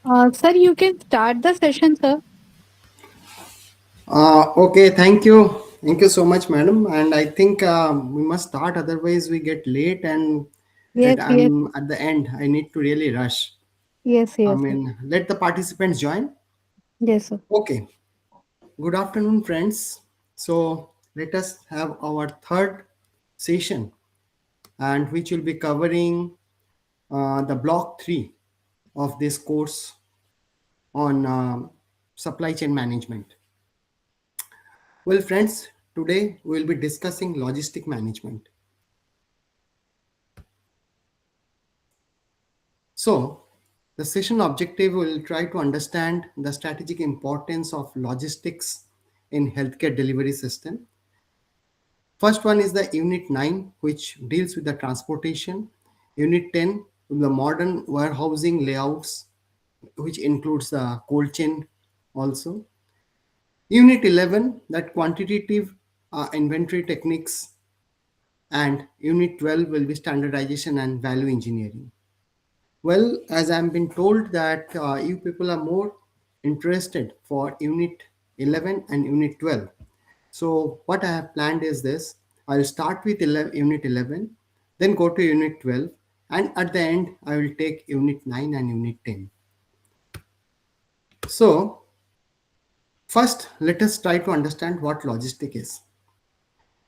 Sir, you can start the session, sir. Okay, thank you. Thank you so much, madam. And I think we must start, otherwise we get late and Yes, yes, I'm at the end. I need to really rush. yes, I yes, sir. mean, let the participants join. Yes, sir. Okay. Good afternoon, friends. So let us have our third session, and which will be covering the block 3 of this course on supply chain management. Well, friends, today we will be discussing logistic management. So, the session objective will try to understand the strategic importance of logistics in healthcare delivery system. First one is the Unit 9, which deals with the transportation. Unit 10, with the modern warehousing layouts, which includes the cold chain also. Unit 11, that quantitative inventory techniques. And Unit 12 will be standardization and value engineering. Well, as I'm been told that you people are more interested for Unit 11 and Unit 12. So what I have planned is this. I'll start with Unit 11, then go to Unit 12, and at the end, I will take Unit 9 and Unit 10. So first, let us try to understand what logistic is.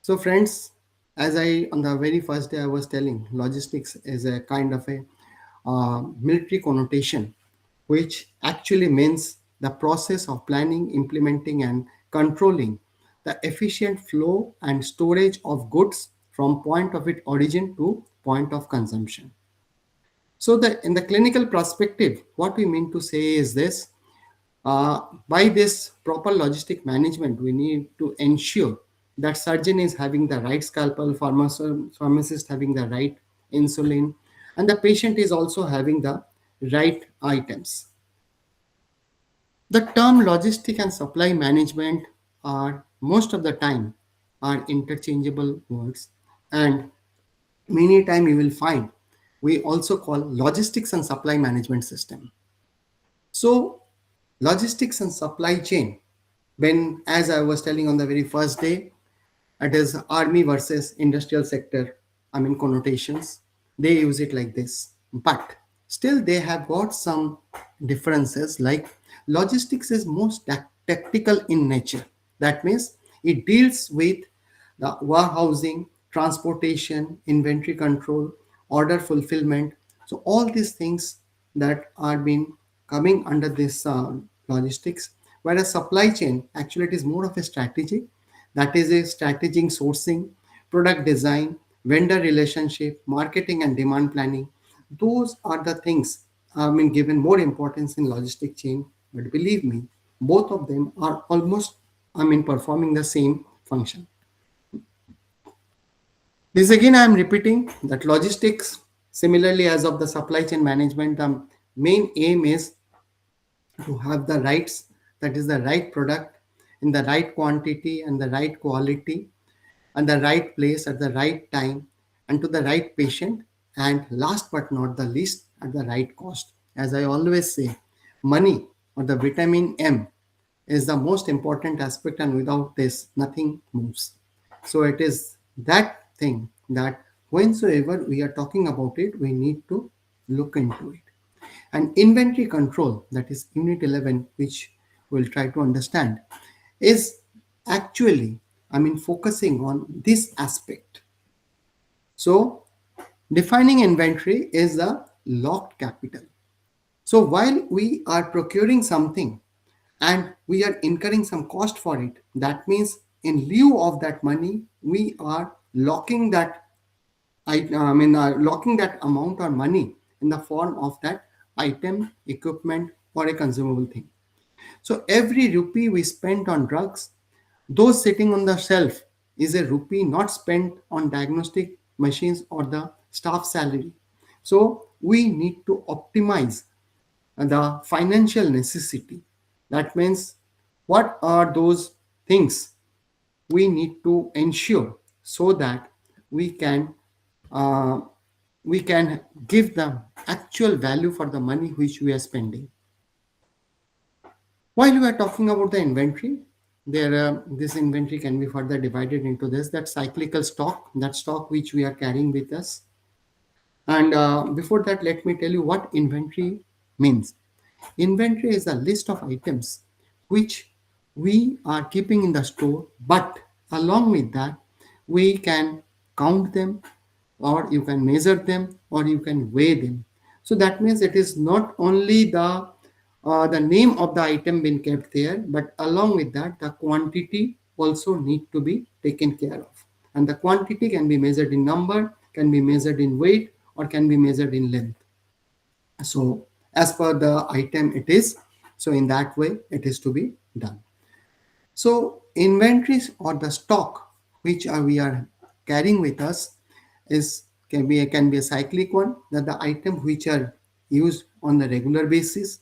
So friends, as I on the very first day I was telling, logistics is a kind of a military connotation, which actually means the process of planning, implementing, and controlling the efficient flow and storage of goods from point of its origin to point of consumption. So, in the clinical perspective, what we mean to say is this: by this proper logistic management, we need to ensure that surgeon is having the right scalpel, pharmacist having the right insulin, and the patient is also having the right items. The term logistic and supply management are most of the time are interchangeable words, and many time you will find we also call logistics and supply management system. So logistics and supply chain, when as I was telling on the very first day, it is army versus industrial sector, I mean connotations, they use it like this, but still they have got some differences. Like logistics is most tactical in nature. That means it deals with the warehousing, transportation, inventory control, order fulfillment. So all these things that are being coming under this logistics. Whereas supply chain, actually it is more of a strategy. That is a strategic sourcing, product design, vendor relationship, marketing and demand planning. Those are the things I mean given more importance in logistic chain. But believe me, both of them are almost I mean performing the same function. This again I am repeating that logistics, similarly as of the supply chain management, the main aim is to have the rights, that is the right product in the right quantity and the right quality and the right place at the right time and to the right patient, and last but not the least at the right cost. As I always say, money or the vitamin M is the most important aspect, and without this nothing moves. So it is that thing that whensoever we are talking about it, we need to look into it. And inventory control, that is Unit 11, which we'll try to understand, is actually, I mean, focusing on this aspect. So, defining inventory is a locked capital. So, while we are procuring something and we are incurring some cost for it, that means in lieu of that money, we are locking that locking that amount or money in the form of that item, equipment, or a consumable thing. So every rupee we spent on drugs, those sitting on the shelf, is a rupee not spent on diagnostic machines or the staff salary. So we need to optimize the financial necessity. That means what are those things we need to ensure so that we can uh, we can give the actual value for the money which we are spending. While we are talking about the inventory, this inventory can be further divided into this, that cyclical stock, that stock which we are carrying with us. And before that, let me tell you what inventory means. Inventory is a list of items which we are keeping in the store, but along with that, we can count them, or you can measure them, or you can weigh them. So that means it is not only the name of the item being kept there, but along with that, the quantity also need to be taken care of. And the quantity can be measured in number, can be measured in weight, or can be measured in length. So as per the item it is, so in that way it is to be done. So inventories or the stock which we are carrying with us is can be a cyclic one, that the item which are used on the regular basis.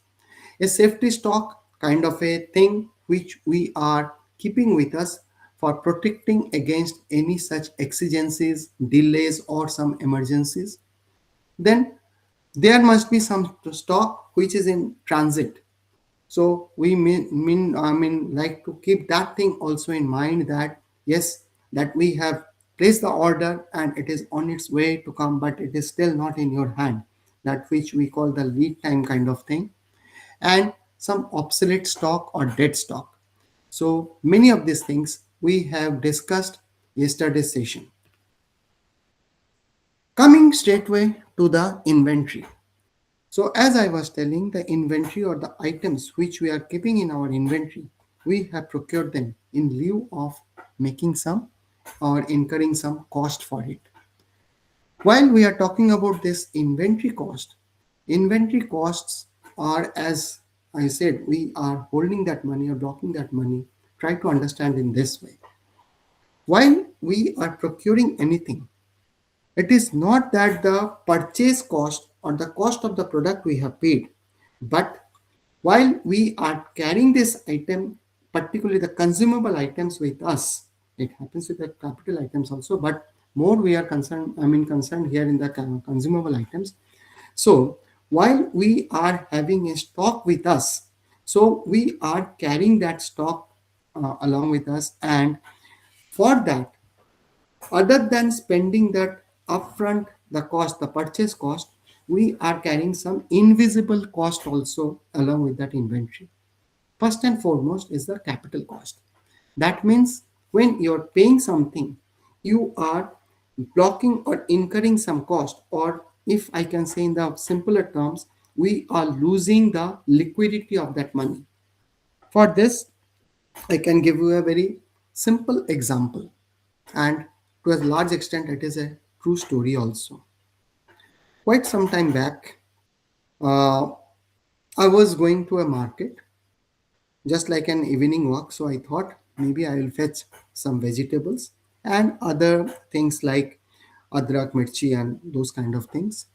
A safety stock, kind of a thing which we are keeping with us for protecting against any such exigencies, delays, or some emergencies. Then there must be some stock which is in transit. So we like to keep that thing also in mind, that yes, that we have placed the order and it is on its way to come, but it is still not in your hand, that which we call the lead time kind of thing. And some obsolete stock or dead stock. So many of these things we have discussed yesterday's session. Coming straightway to the inventory. So as I was telling, the inventory or the items which we are keeping in our inventory, we have procured them in lieu of making some or incurring some cost for it. While we are talking about this inventory costs are, as I said, we are holding that money or blocking that money. Try to understand in this way. While we are procuring anything, it is not that the purchase cost or the cost of the product we have paid, but while we are carrying this item, particularly the consumable items with us, it happens with the capital items also, but more we are concerned here in the consumable items. So while we are having a stock with us, so we are carrying that stock along with us, and for that, other than spending that upfront, the cost, the purchase cost, we are carrying some invisible cost also along with that inventory. First and foremost is the capital cost. That means when you're paying something, you are blocking or incurring some cost, or if I can say in the simpler terms, we are losing the liquidity of that money. For this, I can give you a very simple example, and to a large extent, it is a true story also. Quite some time back, uh, I was going to a market, just like an evening walk. So I thought maybe I will fetch some vegetables and other things like adrak, mirchi, and those kind of things.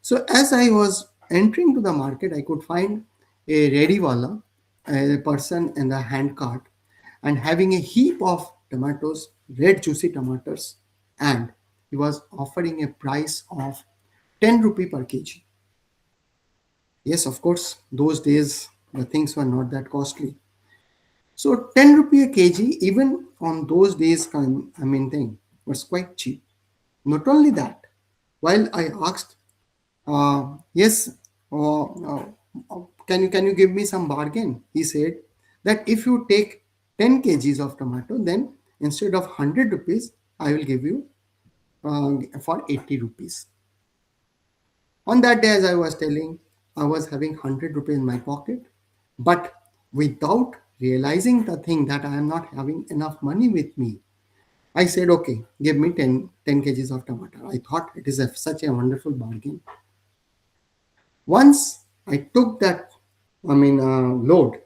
So as I was entering to the market, I could find a ready wala, a person in the hand cart, and having a heap of tomatoes, red juicy tomatoes, and he was offering a price of 10 rupee per kg. Yes, of course, those days the things were not that costly. So 10 rupee a kg, even on those days, thing was quite cheap. Not only that, while I asked, yes, can you give me some bargain? He said that if you take 10 kgs of tomato, then instead of 100 rupees, I will give you for 80 rupees. On that day, as I was telling, I was having 100 rupees in my pocket, but without realizing the thing that I am not having enough money with me, I said, okay, give me 10 kgs of tomato. I thought it is such a wonderful bargain. Once I took that, load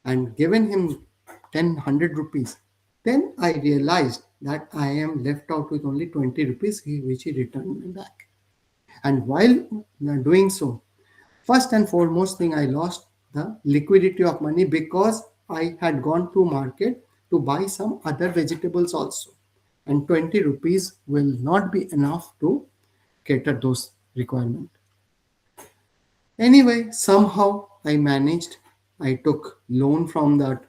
and given him 100 rupees, then I realized that I am left out with only 20 rupees, which he returned me back. And while doing so, first and foremost thing, I lost the liquidity of money because I had gone to market to buy some other vegetables also. And 20 rupees will not be enough to cater those requirements. Anyway, somehow I managed. I took loan from that,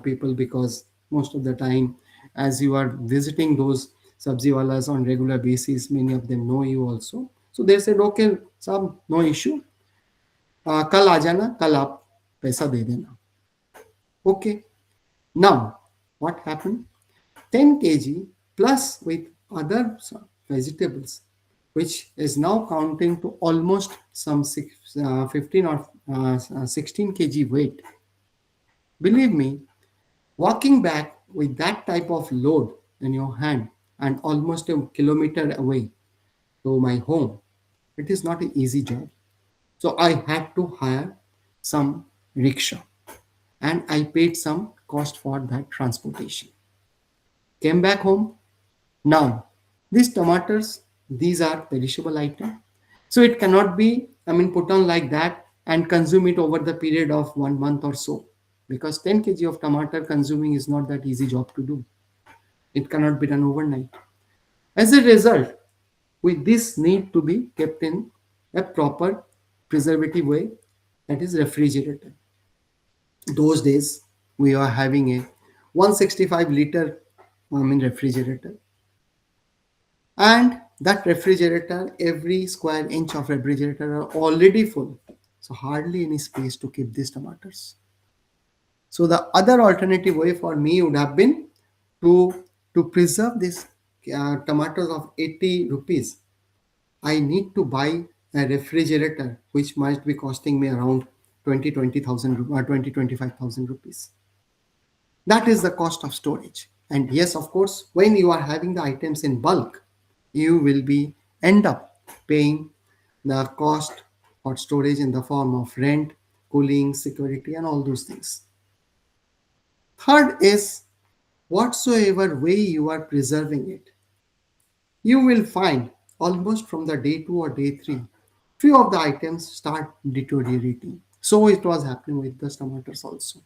people, because most of the time, as you are visiting those sabzi walas on regular basis, many of them know you also. So they said, okay, sab, no issue. कल आ जाना, कल आप पैसा दे देना. Okay. Now, what happened? 10 kg plus with other vegetables, which is now counting to almost some 15 or 16 kg weight. Believe me, walking back with that type of load in your hand and almost a kilometer away to my home, it is not an easy job. So I had to hire some rickshaw and I paid some cost for that transportation. Came back home. Now, these tomatoes, these are perishable item. So it cannot be, put on like that and consume it over the period of 1 month or so. Because 10 kg of tomato consuming is not that easy job to do. It cannot be done overnight. As a result, this need to be kept in a proper preservative way, that is refrigerated. Those days, we are having a 165 liter refrigerator, and that refrigerator, every square inch of refrigerator are already full, so hardly any space to keep these tomatoes. So the other alternative way for me would have been to preserve this tomatoes of 80 rupees. I need to buy a refrigerator which might be costing me around 20,000 or 25,000 rupees. That is the cost of storage. And yes, of course, when you are having the items in bulk, you will be end up paying the cost for storage in the form of rent, cooling, security, and all those things. Third is, whatsoever way you are preserving it, you will find almost from the day 2 or day 3, few of the items start deteriorating. So it was happening with the tomatoes also.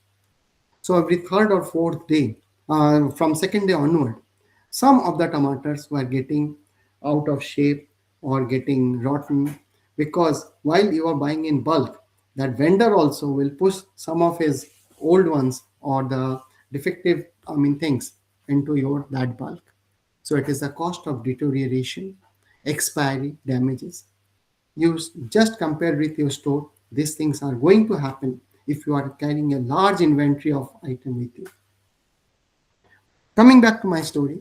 So every third or fourth day, from second day onward, some of the tomatoes were getting out of shape or getting rotten, because while you are buying in bulk, that vendor also will push some of his old ones or the defective things into your that bulk. So it is the cost of deterioration, expiry, damages. You just compare with your store, these things are going to happen if you are carrying a large inventory of item with you. Coming back to my story,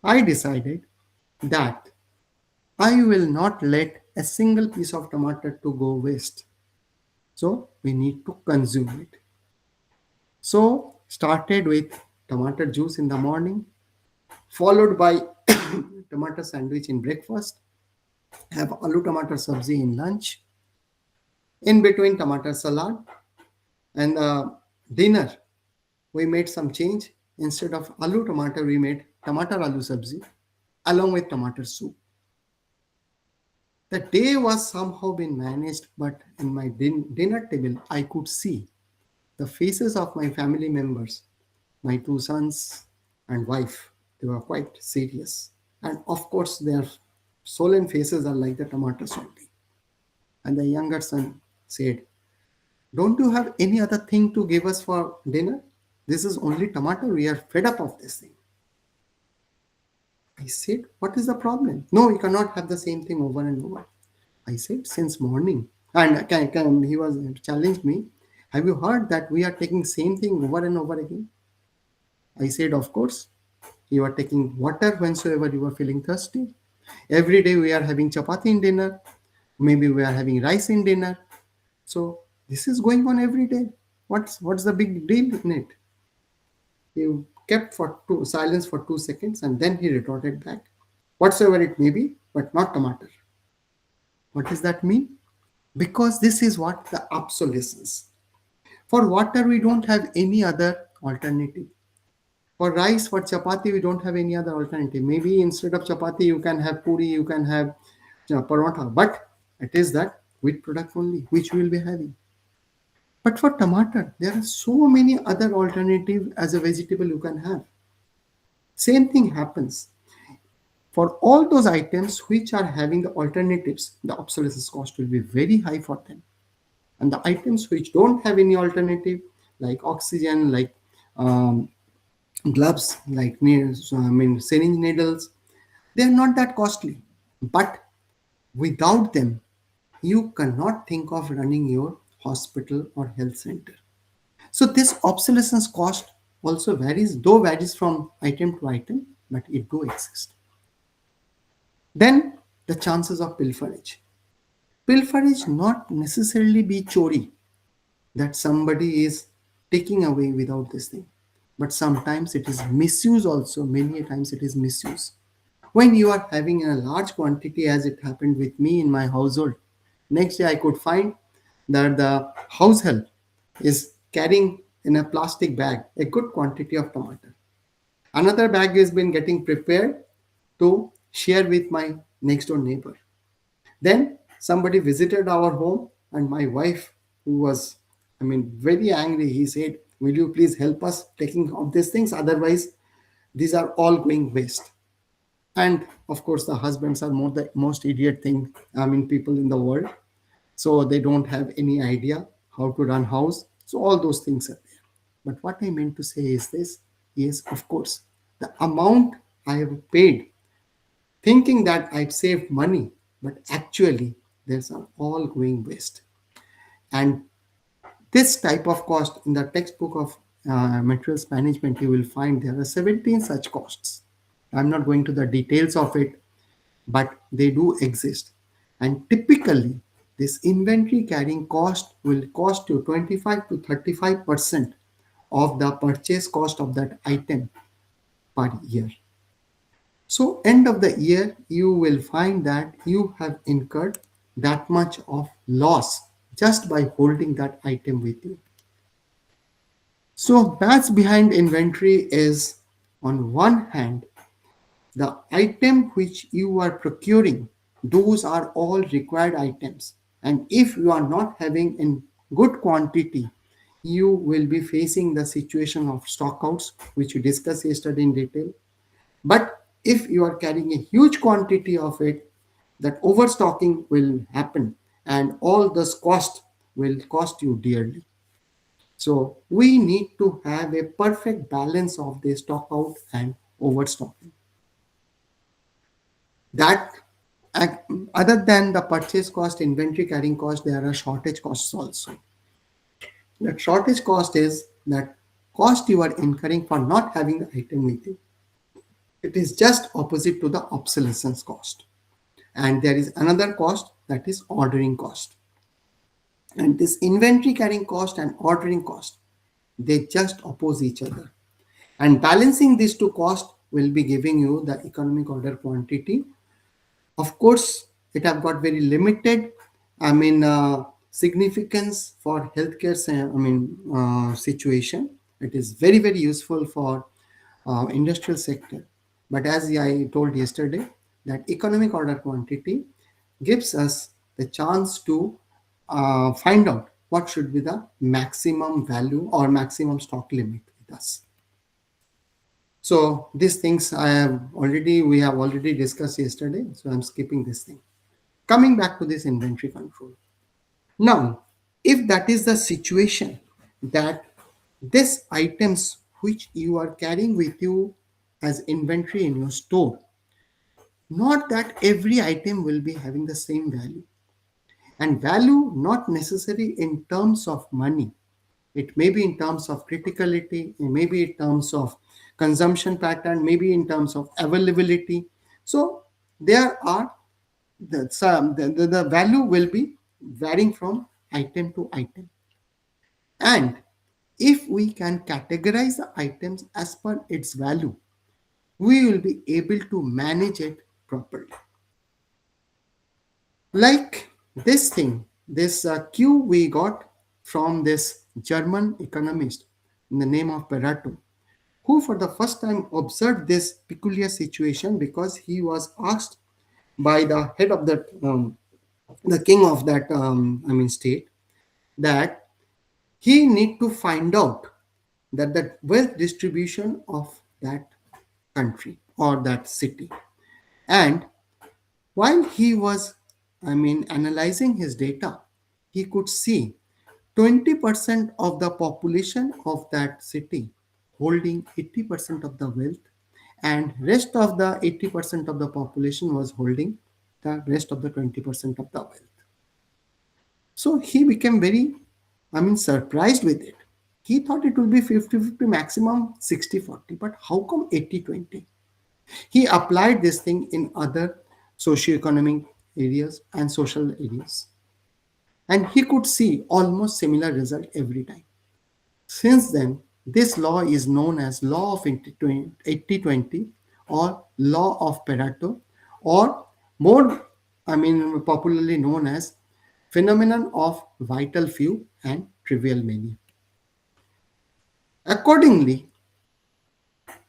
I decided that I will not let a single piece of tomato to go waste. So we need to consume it. So started with tomato juice in the morning, followed by tomato sandwich in breakfast, have aloo tomato sabzi in lunch, in between tomato salad, and dinner we made some change. Instead of aloo tomato, we made tomato aloo sabzi along with tomato soup. The day was somehow been managed, but in my dinner table, I could see the faces of my family members, my 2 sons and wife. They were quite serious. And of course, their solemn faces are like the tomatoes only. And the younger son said, "Don't you have any other thing to give us for dinner? This is only tomato. We are fed up of this thing." I said, "What is the problem?" "No, you cannot have the same thing over and over." I said, "Since morning." And he was challenged me. "Have you heard that we are taking same thing over and over again?" I said, "Of course. You are taking water whensoever you are feeling thirsty. Every day we are having chapati in dinner. Maybe we are having rice in dinner. So this is going on every day. What's the big deal in it?" He kept silence for 2 seconds, and then he retorted back, "Whatsoever it may be, but not tomato." What does that mean? Because this is what the obsolescence. For water, we don't have any other alternative. For rice, for chapati, we don't have any other alternative. Maybe instead of chapati, you can have puri, you can have paratha. But it is that wheat product only, which we will be having. But for tomato, there are so many other alternatives as a vegetable you can have. Same thing happens. For all those items which are having the alternatives, the obsolescence cost will be very high for them. And the items which don't have any alternative, like oxygen, like um, gloves, like syringe needles, they are not that costly. But without them, you cannot think of running your hospital or health center. So this obsolescence cost also varies, though varies from item to item, but it do exist. Then the chances of pilferage. Pilferage not necessarily be chori, that somebody is taking away without this thing, but sometimes it is misuse also. Many times it is misuse. When you are having a large quantity, as it happened with me in my household, next day I could find that the house help is carrying in a plastic bag a good quantity of tomato. Another bag has been getting prepared to share with my next door neighbor. Then somebody visited our home, and my wife, who was, very angry, he said, "Will you please help us taking of these things? Otherwise, these are all going waste." And of course, the husbands are the most idiot thing. People in the world. So they don't have any idea how to run house. So all those things are there. But what I meant to say is this: is of course the amount I have paid, thinking that I've saved money, but actually there's all going waste. And this type of cost in the textbook of materials management, you will find there are 17 such costs. I'm not going to the details of it, but they do exist. And typically, this inventory carrying cost will cost you 25 to 35% of the purchase cost of that item per year. So end of the year, you will find that you have incurred that much of loss just by holding that item with you. So maths behind inventory is, on one hand, the item which you are procuring, those are all required items. And if you are not having in good quantity, you will be facing the situation of stockouts, which we discussed yesterday in detail. But if you are carrying a huge quantity of it, that overstocking will happen, and all this cost will cost you dearly. So we need to have a perfect balance of the stock out and overstocking. That other than the purchase cost, inventory carrying cost, there are shortage costs also. That shortage cost is that cost you are incurring for not having the item with you. It is just opposite to the obsolescence cost. And there is another cost, that is ordering cost. And this inventory carrying cost and ordering cost, they just oppose each other. And balancing these two costs will be giving you the economic order quantity. Of course, it have got very limited, significance for healthcare. Situation. It is very very useful for industrial sector. But as I told yesterday, that economic order quantity gives us the chance to find out what should be the maximum value or maximum stock limit with us. So these things we have already discussed yesterday. So I'm skipping this thing. Coming back to this inventory control. Now, if that is the situation, that these items which you are carrying with you as inventory in your store, not that every item will be having the same value. And value not necessary in terms of money. It may be in terms of criticality, it may be in terms of consumption pattern, maybe in terms of availability. So there are the value will be varying from item to item. And if we can categorize the items as per its value, we will be able to manage it properly. Like this thing, this cue we got from this German economist in the name of Pareto, who for the first time observed this peculiar situation because he was asked by the head of the king of that state, that he need to find out that the wealth distribution of that country or that city. And while he was analyzing his data, he could see 20% of the population of that city holding 80% of the wealth, and rest of the 80% of the population was holding the rest of the 20% of the wealth. So he became very, surprised with it. He thought it will be 50-50, maximum 60-40, but how come 80-20? He applied this thing in other socioeconomic areas and social areas, and he could see almost similar result every time. Since then, this law is known as law of 80-20 or law of Pareto, or more, popularly known as phenomenon of vital few and trivial many. Accordingly,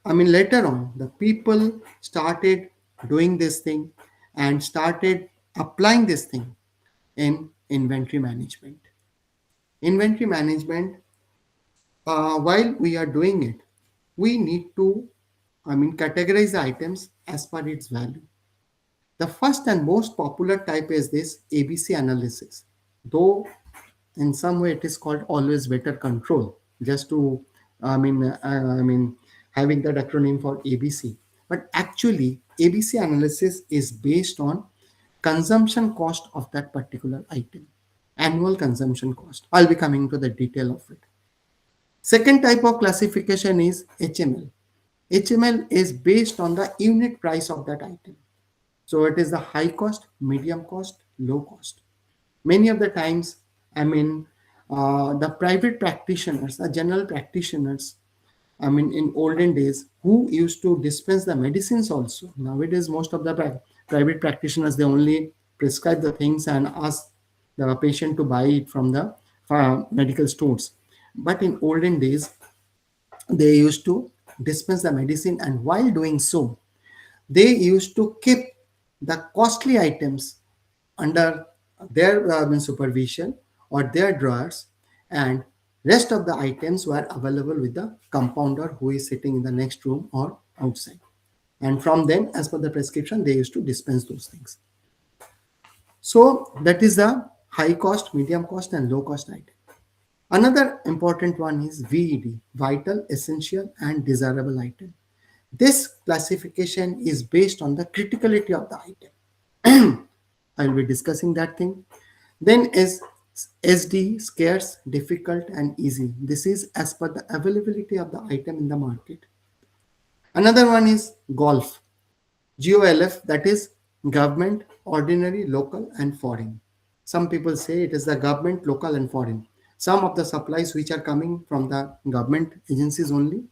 later on, the people started doing this thing and started applying this thing in inventory management. Inventory management, while we are doing it, we need to, categorize the items as per its value. The first and most popular type is this ABC analysis, though in some way it is called always better control, just to, having that acronym for ABC. But actually, ABC analysis is based on consumption cost of that particular item, annual consumption cost. I'll be coming to the detail of it. Second type of classification is HML. HML is based on the unit price of that item. So it is the high cost, medium cost, low cost. Many of the times, the private practitioners, the general practitioners, in olden days, who used to dispense the medicines also. Nowadays, most of the private practitioners, they only prescribe the things and ask the patient to buy it from the medical stores. But in olden days, they used to dispense the medicine, and while doing so, they used to keep the costly items under their supervision or their drawers, and rest of the items were available with the compounder who is sitting in the next room or outside, and from them, as per the prescription, they used to dispense those things. So that is the high cost, medium cost, and low cost item. Another important one is VED, vital, essential, and desirable item. This classification is based on the criticality of the item. I will be discussing that thing. Then is SD, scarce, difficult, and easy. This is as per the availability of the item in the market. Another one is golf, GOLF, that is government, ordinary, local, and foreign. Some people say it is the government, local, and foreign. Some of the supplies which are coming from the government agencies only,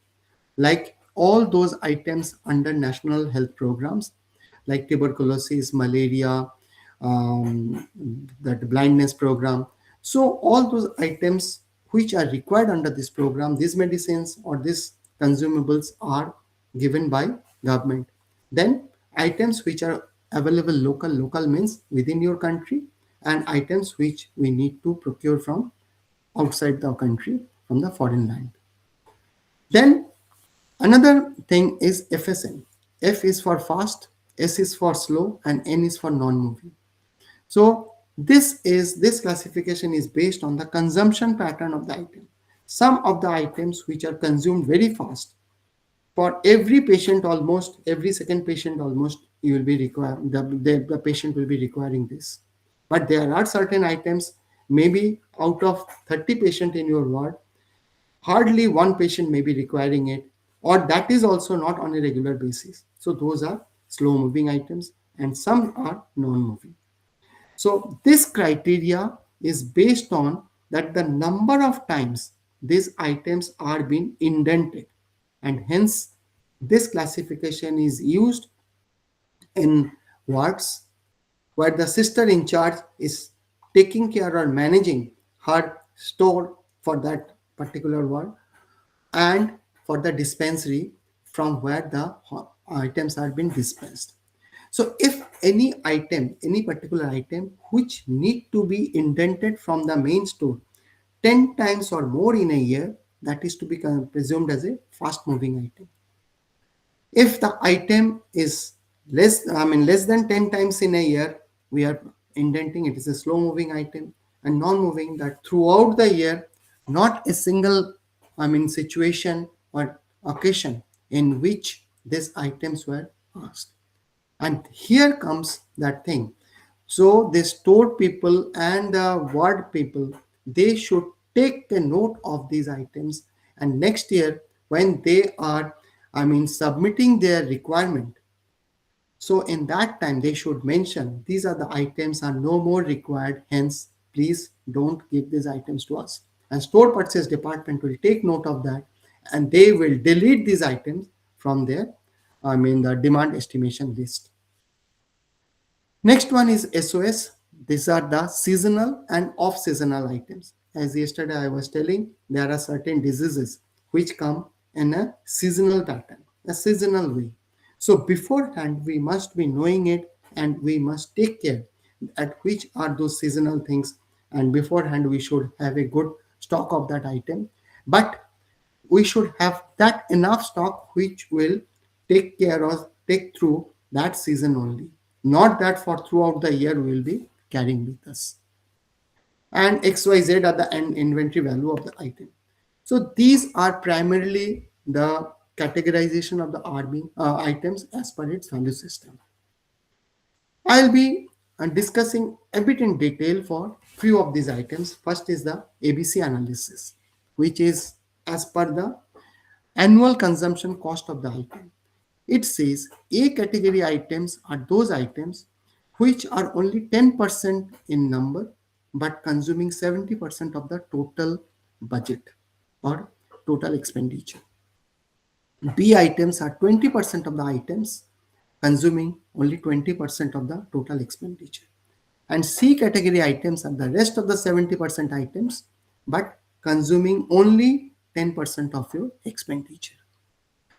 like all those items under national health programs, like tuberculosis, malaria, that blindness program. So all those items which are required under this program, these medicines or these consumables are given by government. Then items which are available local means within your country, and items which we need to procure from outside the country, from the foreign land. Then another thing is FSN. F is for fast, S is for slow, and N is for non-moving. So this classification is based on the consumption pattern of the item. Some of the items which are consumed very fast, for every patient, almost every second patient, almost you will be required, the patient will be requiring this. But there are certain items, maybe out of 30 patients in your ward, hardly one patient may be requiring it, or that is also not on a regular basis. So those are slow moving items, and some are non-moving. So this criteria is based on that the number of times these items are being indented, and hence this classification is used in wards where the sister in charge is taking care or managing her store for that particular ward, and for the dispensary from where the items are being dispensed. So if any item, any particular item which need to be indented from the main store 10 times or more in a year, that is to be presumed as a fast moving item. If the item is less than 10 times in a year, we are indenting it is a slow moving item. and non-moving, that throughout the year, not a single, situation or occasion in which these items were asked. And here comes that thing. So the store people and the ward people, they should take a note of these items, and next year when they are, submitting their requirement, so in that time they should mention these are the items are no more required, hence please don't give these items to us. And store purchase department will take note of that, and they will delete these items from their, the demand estimation list. Next one is SOS. These are the seasonal and off-seasonal items. As yesterday I was telling, there are certain diseases which come in a seasonal pattern, a seasonal way. So beforehand, we must be knowing it, and we must take care at which are those seasonal things. And beforehand, we should have a good stock of that item. But we should have that enough stock which will take care of, take through that season only, not that for throughout the year we will be carrying with us. And XYZ are the end inventory value of the item. So these are primarily the categorization of the army items as per its value system. I'll be discussing a bit in detail for few of these items. First is the ABC analysis, which is as per the annual consumption cost of the item. It says A category items are those items which are only 10% in number but consuming 70% of the total budget or total expenditure. B items are 20% of the items consuming only 20% of the total expenditure. And C category items are the rest of the 70% items but consuming only 10% of your expenditure.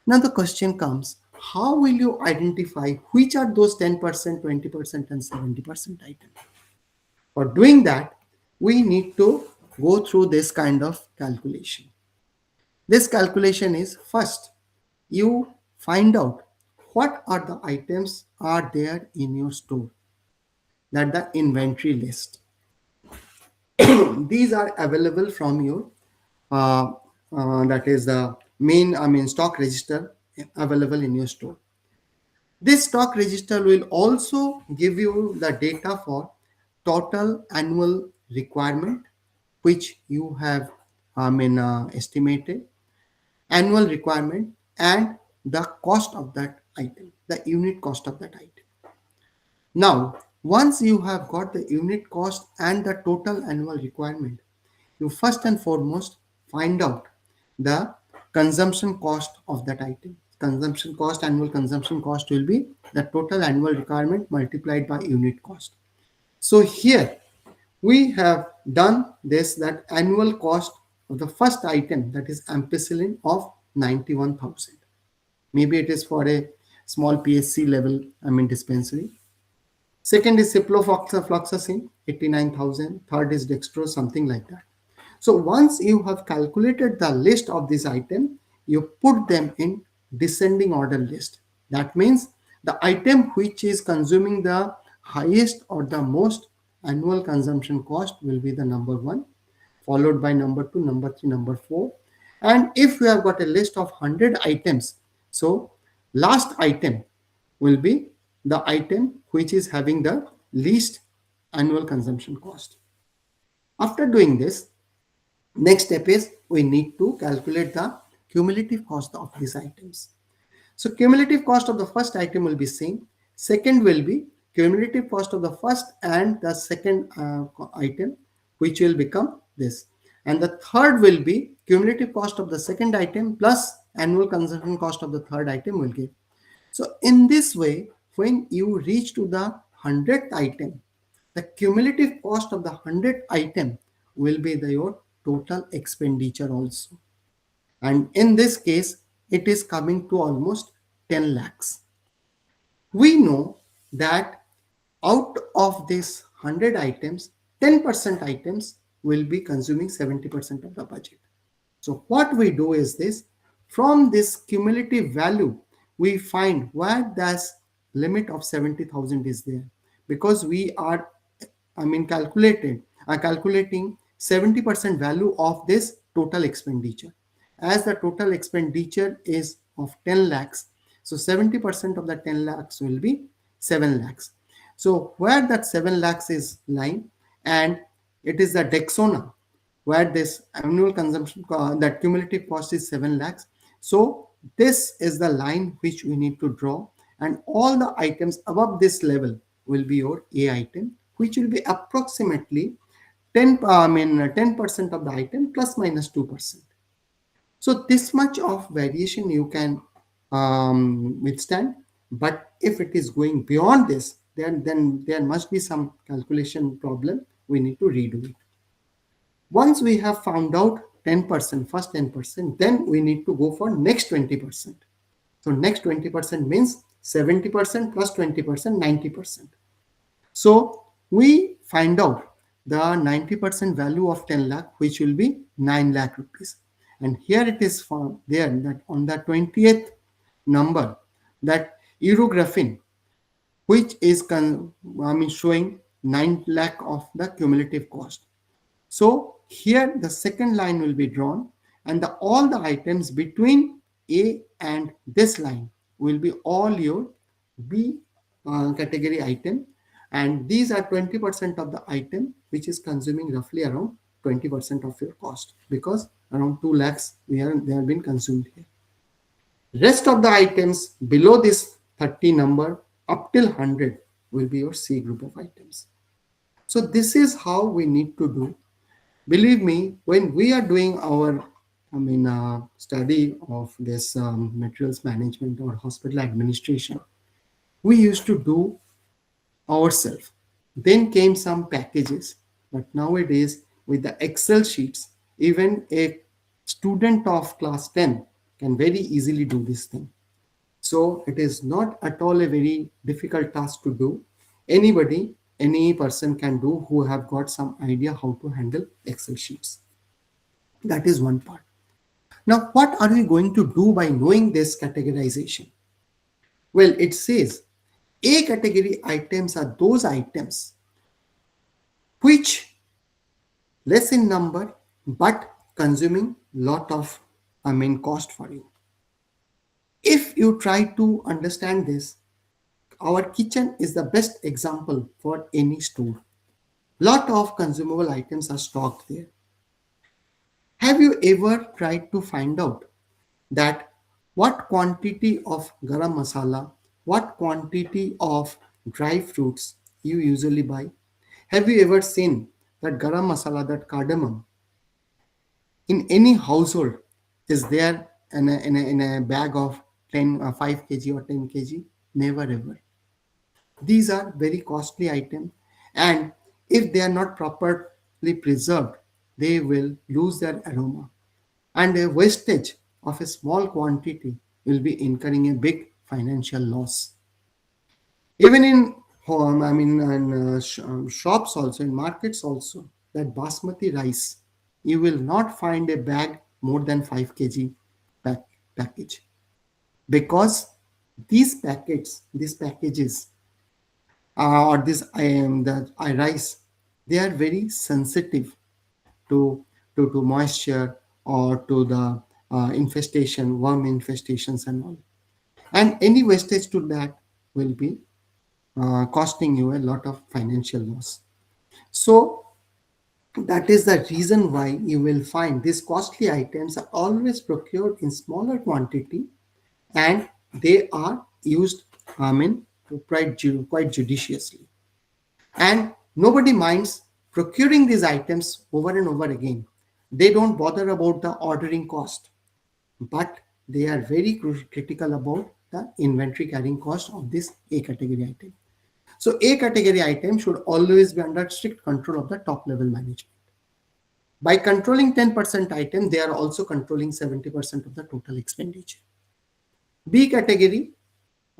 Now the question comes, how will you identify which are those 10%, 20% and 70% items? For doing that, we need to go through this kind of calculation. This calculation is, first, you find out what are the items are there in your store, that the inventory list. These are available from your uh, that is the main stock register available in your store. This stock register will also give you the data for total annual requirement which you have estimated, annual requirement, and the cost of that item, the unit cost of that item. Now once you have got the unit cost and the total annual requirement, you first and foremost find out the consumption cost of that item. Consumption cost, annual consumption cost will be the total annual requirement multiplied by unit cost. So here we have done this, that annual cost of the first item, that is ampicillin, of 91,000. Maybe it is for a small PSC level dispensary. Second is ciprofloxacin, 89,000. Third is dextrose, something like that. So once you have calculated the list of this item, you put them in descending order list. That means the item which is consuming the highest or the most annual consumption cost will be the number 1, followed by number 2, number 3, number 4. And if you have got a list of 100 items, so last item will be the item which is having the least annual consumption cost. After doing this, next step is we need to calculate the cumulative cost of these items. So cumulative cost of the first item will be same. Second will be cumulative cost of the first and the second item, which will become this. And the third will be cumulative cost of the second item plus annual consumption cost of the third item will give. So in this way, when you reach to the 100th item, the cumulative cost of the 100th item will be your total expenditure also. And in this case, it is coming to almost 10 lakhs. We know that out of these 100 items, 10% items will be consuming 70% of the budget. So what we do is this, from this cumulative value, we find where this limit of 70,000 is there, because we are calculated calculating 70% value of this total expenditure. As the total expenditure is of 10 lakhs, so 70% of the 10 lakhs will be 7 lakhs. So where that 7 lakhs is lying, and it is the Dexona where this annual consumption, that cumulative cost is 7 lakhs. So this is the line which we need to draw, and all the items above this level will be your A item, which will be approximately 10% of the item plus minus 2%. So this much of variation you can withstand, but if it is going beyond this, then there must be some calculation problem. We need to redo it. Once we have found out 10%, first 10%, then we need to go for next 20%. So next 20% means 70% plus 20%, 90%. So we find out the 90% value of 10 lakh, which will be 9 lakh rupees. And here it is found there that on the 20th number, that Eurographene, which is showing 9 lakh of the cumulative cost. So here the second line will be drawn, and all the items between A and this line will be all your B category item, and these are 20% of the item which is consuming roughly around 20% of your cost, because around 2 lakhs they have been consumed here. Rest of the items below this 30 number up till 100 will be your C group of items. So this is how we need to do. Believe me, when we are doing our study of this materials management or hospital administration, we used to do ourselves. Then came some packages, but nowadays with the Excel sheets, even a student of class 10 can very easily do this thing. So it is not at all a very difficult task to do. Anybody, any person can do who have got some idea how to handle Excel sheets. That is one part. Now, what are we going to do by knowing this categorization? Well, it says A category items are those items which less in number but consuming lot of cost for you. If you try to understand this, our kitchen is the best example for any store. Lot of consumable items are stocked there. Have you ever tried to find out that what quantity of garam masala, what quantity of dry fruits you usually buy? Have you ever seen that garam masala, that cardamom, in any household is there in a bag of 5 kg or 10 kg? Never ever. These are very costly items, and if they are not properly preserved, they will lose their aroma, and a wastage of a small quantity will be incurring a big financial loss. Even in home, shops also, in markets also, that basmati rice, you will not find a bag more than 5 kg package, because these packages or this the rice, they are very sensitive to moisture or to the infestation, worm infestations and all, and any wastage to that will be costing you a lot of financial loss. So that is the reason why you will find these costly items are always procured in smaller quantity, and they are used quite judiciously, and nobody minds procuring these items over and over again. They don't bother about the ordering cost, but they are very critical about the inventory carrying cost of this A category item. So A category item should always be under strict control of the top level management. By controlling 10% item, they are also controlling 70% of the total expenditure. B category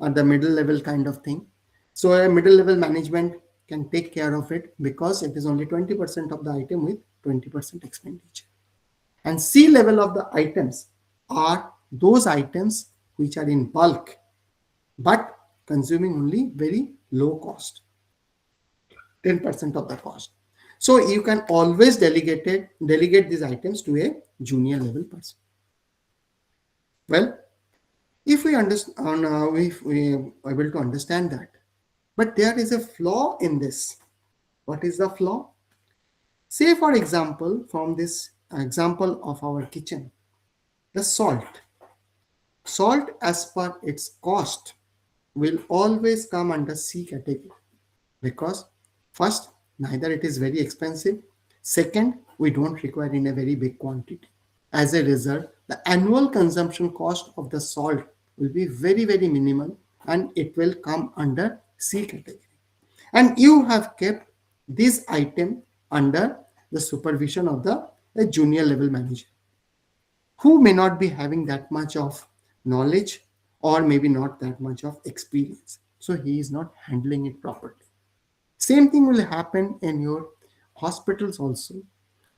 are the middle level kind of thing. So a middle level management can take care of it, because it is only 20% of the item with 20% expenditure. And C level of the items are those items which are in bulk but consuming only very low cost, 10% of the cost. So you can always delegate these items to a junior level person. Well, if we understand, if we are able to understand that, but there is a flaw in this. What is the flaw? Say, for example, from this example of our kitchen, the salt. Salt, as per its cost, will always come under C category because first, neither it is very expensive. Second, we don't require in a very big quantity. As a result, the annual consumption cost of the salt will be very, very minimal and it will come under C category. And you have kept this item under the supervision of the junior level manager who may not be having that much of knowledge or maybe not that much of experience. So he is not handling it properly. Same thing will happen in your hospitals also,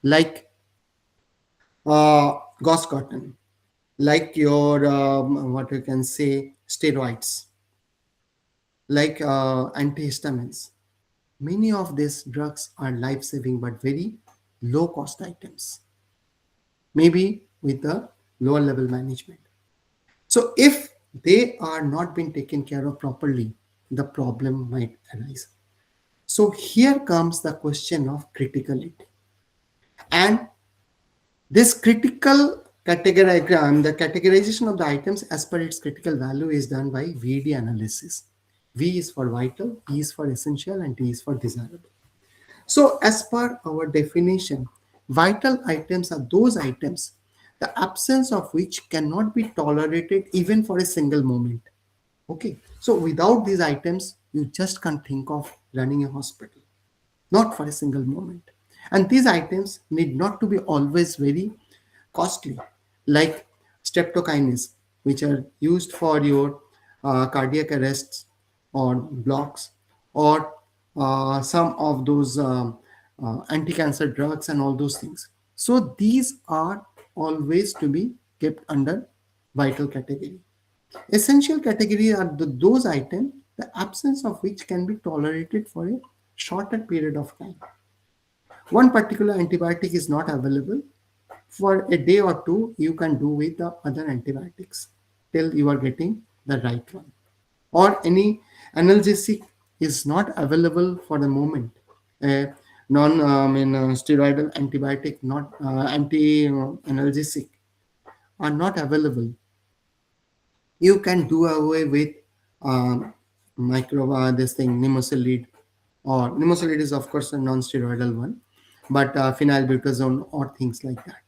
like gauze cotton, like your what you can say steroids, like antihistamines. Many of these drugs are life-saving but very low-cost items, maybe with the lower level management. So if they are not being taken care of properly, the problem might arise. So here comes the question of criticality. And this critical the categorization of the items as per its critical value is done by VD analysis. V is for vital, E is for essential, and T is for desirable. So as per our definition, vital items are those items the absence of which cannot be tolerated even for a single moment. Okay, so without these items, you just can't think of running a hospital, not for a single moment. And these items need not to be always very costly, like streptokinase, which are used for your cardiac arrests or blocks, or some of those anti-cancer drugs and all those things. So these are always to be kept under vital category. Essential category are those items the absence of which can be tolerated for a shorter period of time. One particular antibiotic is not available for a day or two, you can do with the other antibiotics till you are getting the right one. Or any analgesic is not available for the moment. A steroidal antibiotic, not anti-analgesic, are not available. You can do away with this thing nimesulide, or nimesulide is of course a non-steroidal one, but phenylbutazone or things like that.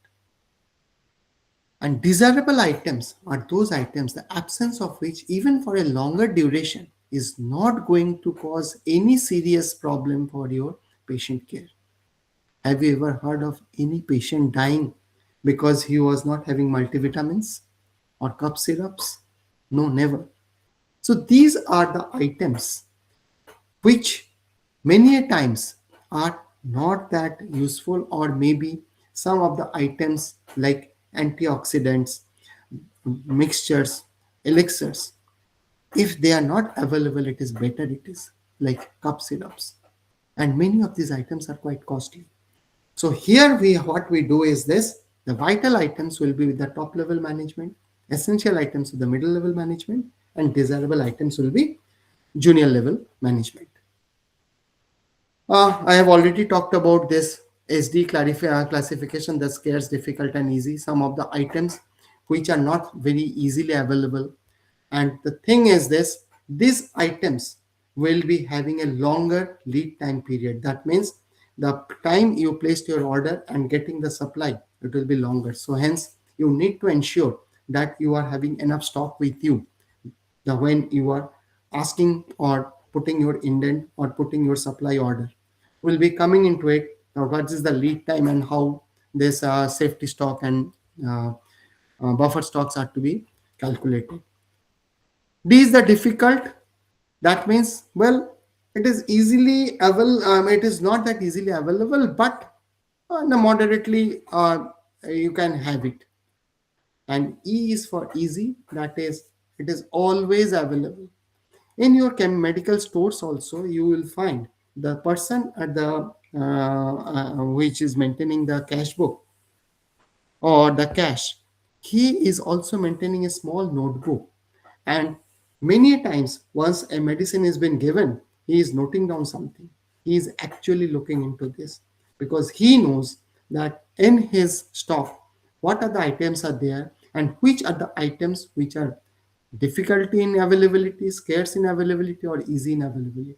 And desirable items are those items the absence of which even for a longer duration is not going to cause any serious problem for your patient care. Have you ever heard of any patient dying because he was not having multivitamins or cup syrups? No, never. So these are the items which many a times are not that useful, or maybe some of the items like antioxidants, mixtures, elixirs, if they are not available, it is better it is like cup syrups. And many of these items are quite costly. So here what we do is this: the vital items will be with the top level management, essential items with the middle level management, and desirable items will be junior level management. I have already talked about this SD classification, the scarce, difficult, and easy. Some of the items which are not very easily available. And the thing is this, these items will be having a longer lead time period. That means the time you placed your order and getting the supply, it will be longer. So hence, you need to ensure that you are having enough stock with you the when you are asking or putting your indent or putting your supply order. Will be coming into it. What is the lead time and how this safety stock and uh, buffer stocks are to be calculated. D is the difficult. That means, well, it is easily available. It is not that easily available, but moderately you can have it. And E is for easy. That is, it is always available. In your medical stores also, you will find the person at the which is maintaining the cash book or the cash, he is also maintaining a small notebook. And many times, once a medicine has been given, he is noting down something. He is actually looking into this because he knows that in his stock, what are the items are there and which are the items which are difficulty in availability, scarce in availability, or easy in availability.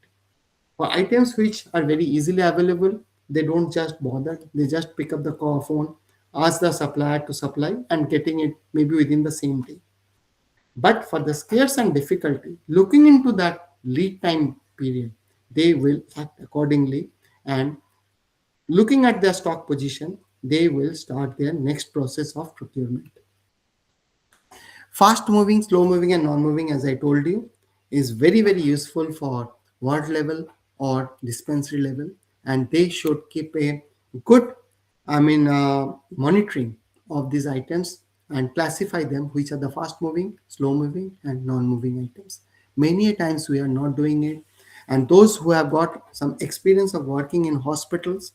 For items which are very easily available, they don't just bother. They just pick up the phone, ask the supplier to supply, and getting it maybe within the same day. But for the scarce and difficulty, looking into that lead time period, they will act accordingly. And looking at their stock position, they will start their next process of procurement. Fast moving, slow moving, and non moving, as I told you, is very, very useful for ward level or dispensary level. And they should keep a good, monitoring of these items and classify them, which are the fast moving, slow moving, and non moving items. Many times we are not doing it. And those who have got some experience of working in hospitals,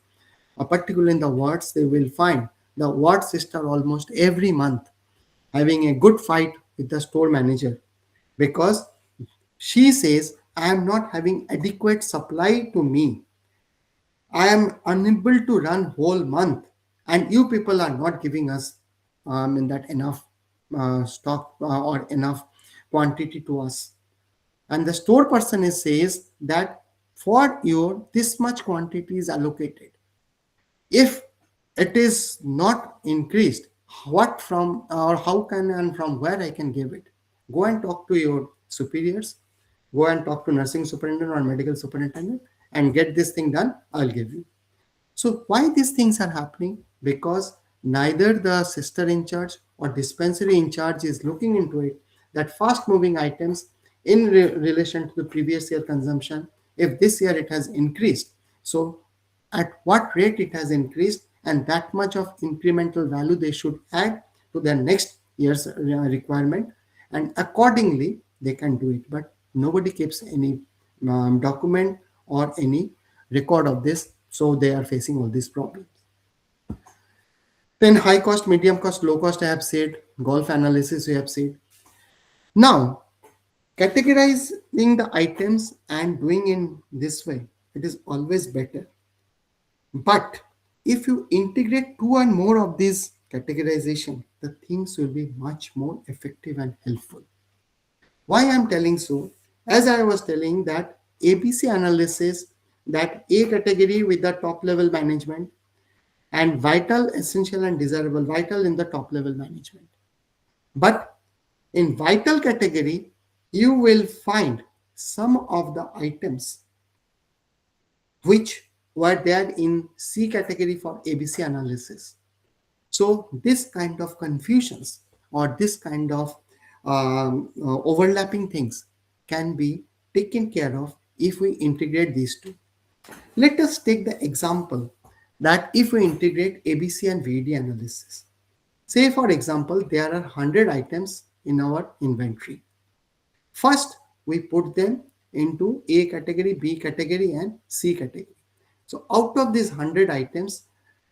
particularly in the wards, they will find the ward sister almost every month having a good fight with the store manager because she says, I am not having adequate supply to me. I am unable to run whole month, and you people are not giving us in that enough stock or enough quantity to us. And the store person is says that for your this much quantity is allocated. If it is not increased, what from or how can and from where I can give it? Go and talk to your superiors, go and talk to nursing superintendent or medical superintendent and get this thing done. I'll give you. So why these things are happening? Because neither the sister in charge or dispensary in charge is looking into it that fast moving items in relation to the previous year consumption, if this year it has increased, so at what rate it has increased, and that much of incremental value they should add to their next year's requirement, and accordingly they can do it. But nobody keeps any document or any record of this, so they are facing all these problems. Then high cost, medium cost, low cost, I have said. Golf analysis, we have said. Now, categorizing the items and doing in this way, it is always better. But if you integrate two and more of these categorization, the things will be much more effective and helpful. Why I'm telling so? As I was telling that ABC analysis, that A category with the top level management and vital, essential and desirable, vital in the top level management. But in vital category, you will find some of the items which were there in C category for ABC analysis. So this kind of confusions or this kind of overlapping things can be taken care of if we integrate these two. Let us take the example that if we integrate ABC and VD analysis, say for example, there are 100 items in our inventory. First, we put them into A category, B category, and C category. So out of these 100 items,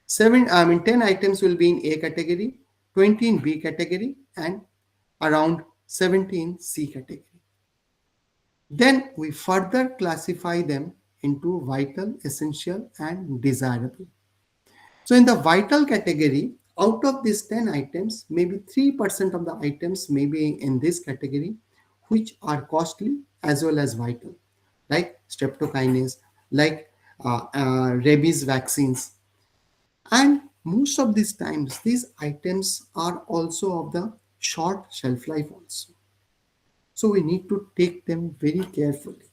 10 items will be in A category, 20 in B category, and around 70 in C category. Then we further classify them into vital, essential, and desirable. So in the vital category, out of these 10 items, maybe 3% of the items may be in this category, which are costly as well as vital, like streptokinase, like rabies vaccines. And most of these times, these items are also of the short shelf life also. So we need to take them very carefully.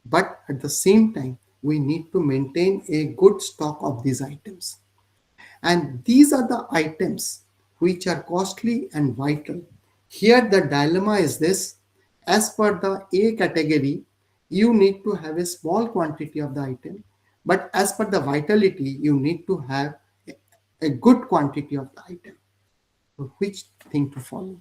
But at the same time, we need to maintain a good stock of these items. And these are the items which are costly and vital. Here the dilemma is this: as per the A category, you need to have a small quantity of the item, but as per the vitality, you need to have a good quantity of the item. So which thing to follow?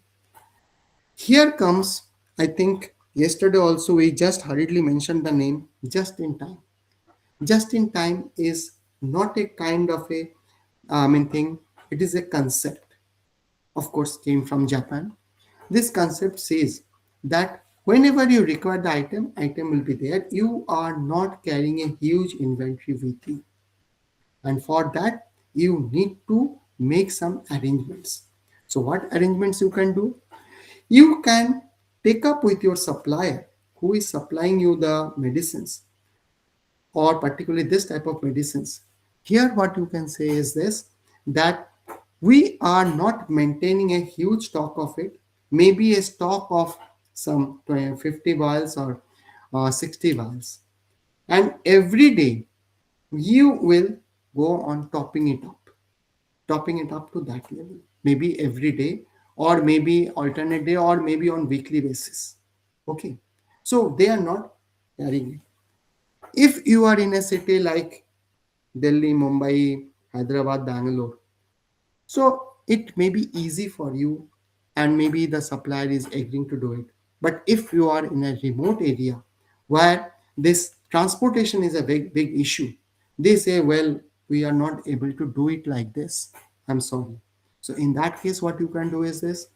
Here comes, I think yesterday also we just hurriedly mentioned the name just in time. Just in time is not a kind of a thing. It is a concept, of course, came from Japan. This concept says that whenever you require the item will be there. You are not carrying a huge inventory with you, and for that you need to make some arrangements. So what arrangements you can do? You can take up with your supplier who is supplying you the medicines, or particularly this type of medicines. Here what you can say is this, that we are not maintaining a huge stock of it, maybe a stock of some 50 vials or 60 vials, and every day you will go on topping it up to that level, maybe every day, or maybe alternate day, or maybe on weekly basis. Okay, so they are not carrying it. If you are in a city like Delhi, Mumbai, Hyderabad, Bangalore, so it may be easy for you, and maybe the supplier is agreeing to do it. But if you are in a remote area where this transportation is a big issue, they say, well, we are not able to do it like this. I'm sorry. So in that case, what you can do is this: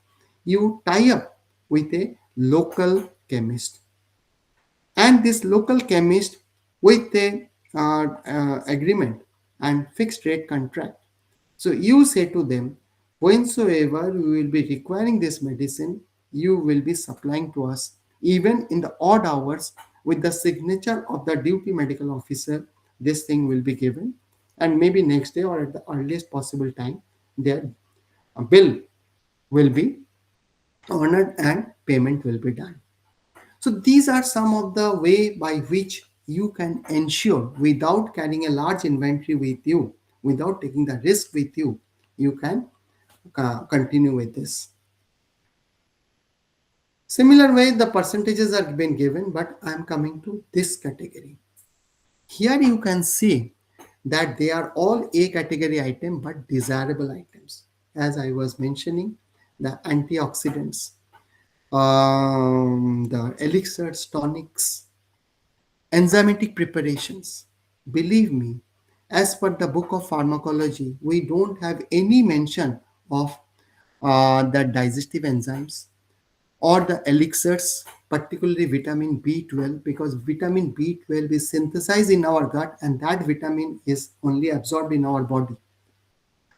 you tie up with a local chemist, and this local chemist with a agreement and fixed rate contract. So you say to them, whensoever we will be requiring this medicine, you will be supplying to us, even in the odd hours, with the signature of the duty medical officer. This thing will be given, and maybe next day or at the earliest possible time, their bill will be honored and payment will be done. So these are some of the way by which you can ensure, without carrying a large inventory with you, without taking the risk with you, you can continue with this. Similar way, the percentages are been given, but I am coming to this category. Here you can see that they are all A category item, but desirable items. As I was mentioning, the antioxidants, the elixirs, tonics, enzymatic preparations. Believe me, as per the book of pharmacology, we don't have any mention of the digestive enzymes or the elixirs, particularly vitamin B12, because vitamin B12 is synthesized in our gut, and that vitamin is only absorbed in our body.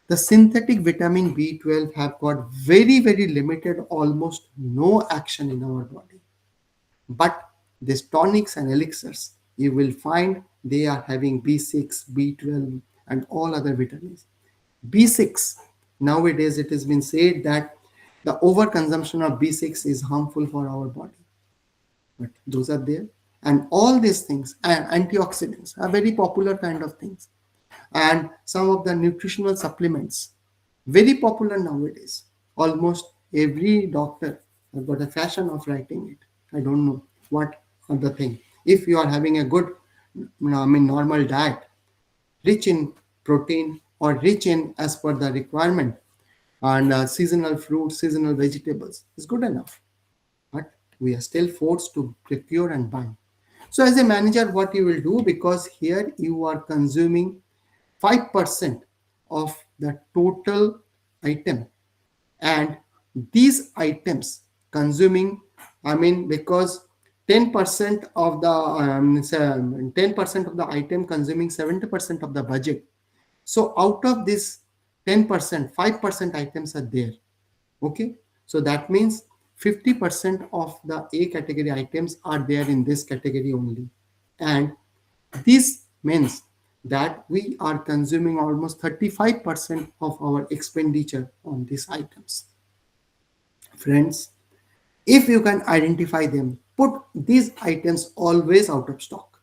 The synthetic vitamin B12 have got very limited, almost no action in our body. But these tonics and elixirs, you will find they are having B6, B12, and all other vitamins. B6, nowadays it has been said that the overconsumption of B6 is harmful for our body. But those are there. And all these things, and antioxidants are very popular kind of things. And some of the nutritional supplements, very popular nowadays. Almost every doctor has got a fashion of writing it. I don't know what other thing. If you are having a good, normal diet, rich in protein or rich in as per the requirement, and seasonal fruits, seasonal vegetables is good enough. But we are still forced to procure and buy. So as a manager, what you will do, because here you are consuming 5% of the total item, and these items consuming, because 10% of the 10% of the item consuming 70% of the budget. So out of this 10%, 5% items are there. Okay, so that means 50% of the A category items are there in this category only, and this means that we are consuming almost 35% of our expenditure on these items. Friends, if you can identify them, put these items always out of stock.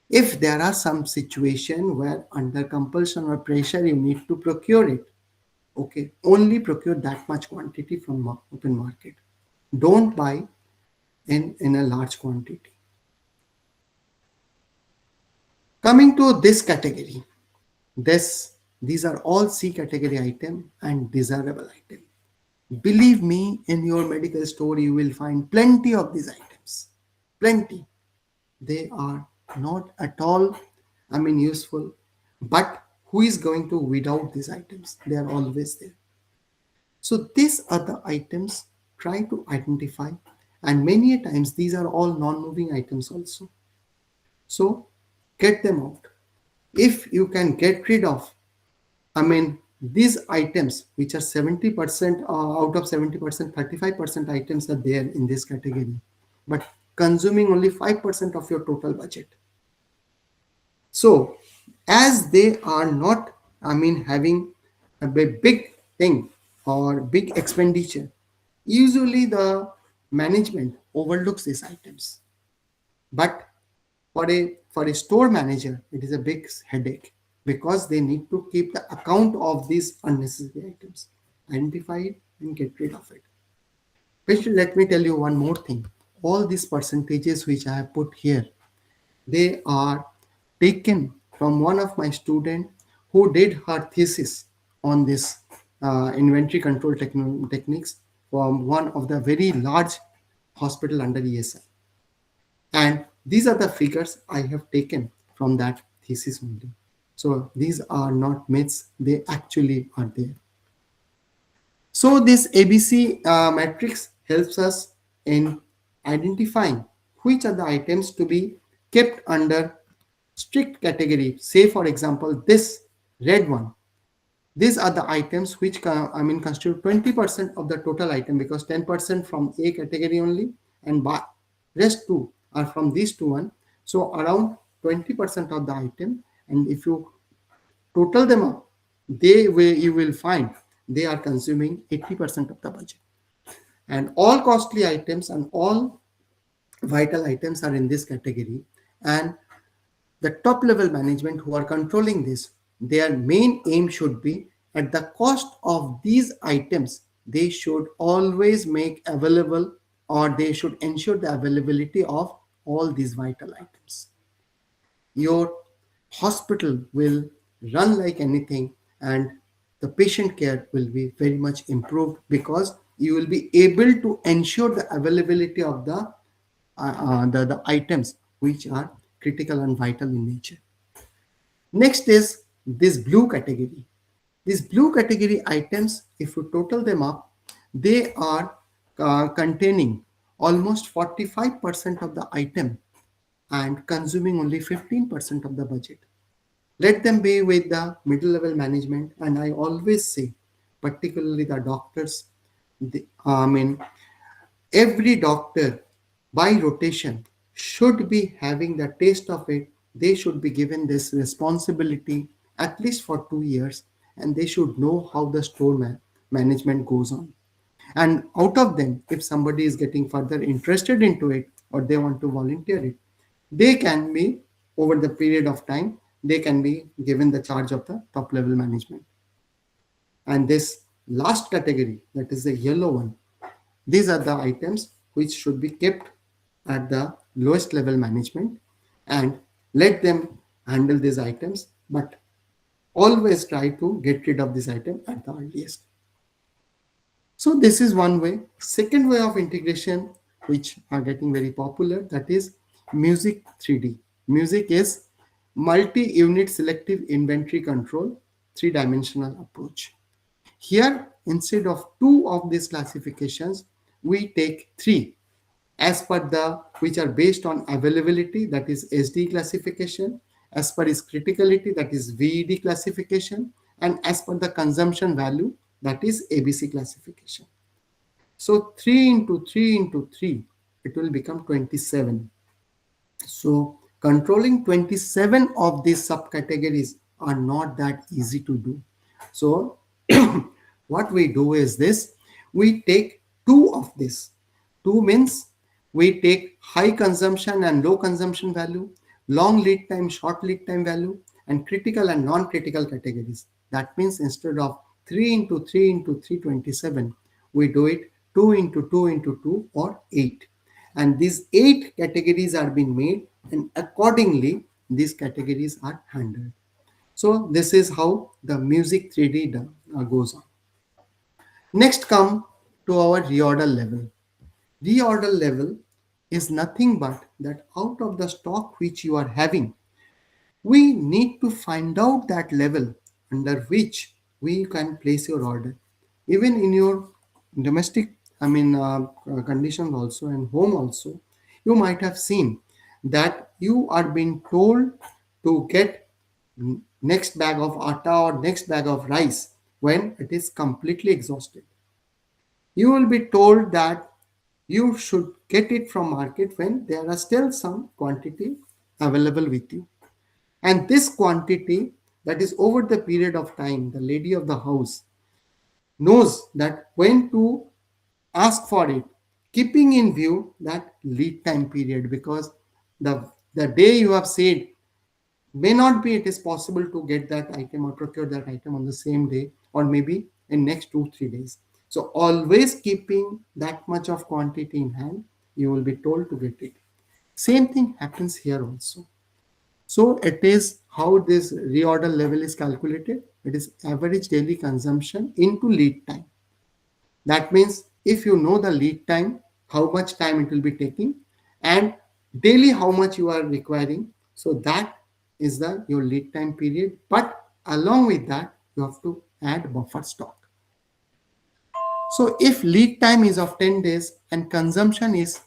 If there are some situation where under compulsion or pressure you need to procure it, okay, only procure that much quantity from open market. Don't buy in a large quantity. Coming to this category, these are all C category item and desirable item. Believe me, in your medical store you will find plenty of these items. Plenty. They are not at all, useful. But who is going to weed out these items? They are always there. So these are the items try to identify, and many a times these are all non-moving items also. So get them out. If you can get rid of, I mean, these items which are 70% out of 70%, 35% items are there in this category, but consuming only 5% of your total budget. So as they are not, I mean, having a big thing or big expenditure, usually the management overlooks these items. But for a store manager, it is a big headache because they need to keep the account of these unnecessary items, identify it and get rid of it. Which let me tell you one more thing. All these percentages which I have put here, they are taken from one of my student who did her thesis on this inventory control techniques from one of the very large hospital under ESI. And these are the figures I have taken from that thesis only. So these are not myths, they actually are there. So this ABC matrix helps us in identifying which are the items to be kept under strict category. Say for example, this red one. These are the items which constitute 20% of the total item, because 10% from A category only and rest two are from these two one. So around 20% of the item, and if you total them up, you will find they are consuming 80% of the budget. And all costly items and all vital items are in this category. And the top level management who are controlling this, their main aim should be at the cost of these items, they should always make available, or they should ensure the availability of all these vital items. Your hospital will run like anything, and the patient care will be very much improved because you will be able to ensure the availability of the items which are critical and vital in nature. Next is this blue category. These blue category items, if you total them up, they are containing almost 45% of the item and consuming only 15% of the budget. Let them be with the middle level management, and I always say, particularly the doctors, I mean, every doctor by rotation should be having the taste of it. They should be given this responsibility at least for 2 years, and they should know how the store management goes on. And out of them, if somebody is getting further interested into it or they want to volunteer it, they can be, over the period of time, they can be given the charge of the top level management. And this last category, that is the yellow one, these are the items which should be kept at the lowest level management, and let them handle these items, but always try to get rid of this item at the earliest. So this is one way. Second way of integration, which are getting very popular, that is music 3D. Music is multi-unit selective inventory control, three-dimensional approach. Here, instead of two of these classifications, we take three as per the, which are based on availability, that is SD classification, as per its criticality, that is VED classification, and as per the consumption value, that is ABC classification. So 3 into 3 into 3, it will become 27. So controlling 27 of these subcategories are not that easy to do. So what we do is this, we take two of this. Two means we take high consumption and low consumption value, long lead time, short lead time value, and critical and non-critical categories. That means instead of 3 into 3 into 327, we do it 2 into 2 into 2 or 8. And these 8 categories are being made, and accordingly these categories are handled. So this is how the music 3D goes on. Next come to our reorder level. Reorder level is nothing but that out of the stock which you are having, We need to find out that level under which we can place your order. Even in your domestic, conditions also and home also, you might have seen that you are being told to get next bag of atta or next bag of rice when it is completely exhausted. You will be told that you should get it from market when there are still some quantity available with you. And this quantity, that is over the period of time, the lady of the house knows that when to ask for it, keeping in view that lead time period, because the day you have said may not be it is possible to get that item or procure that item on the same day, or maybe in next 2 3 days. So always keeping that much of quantity in hand, you will be told to get it. Same thing happens here also. So it is how this reorder level is calculated. It is average daily consumption into lead time. That means if you know the lead time, how much time it will be taking, and daily how much you are requiring. So that is the your lead time period. But along with that, you have to add buffer stock. So if lead time is of 10 days and consumption is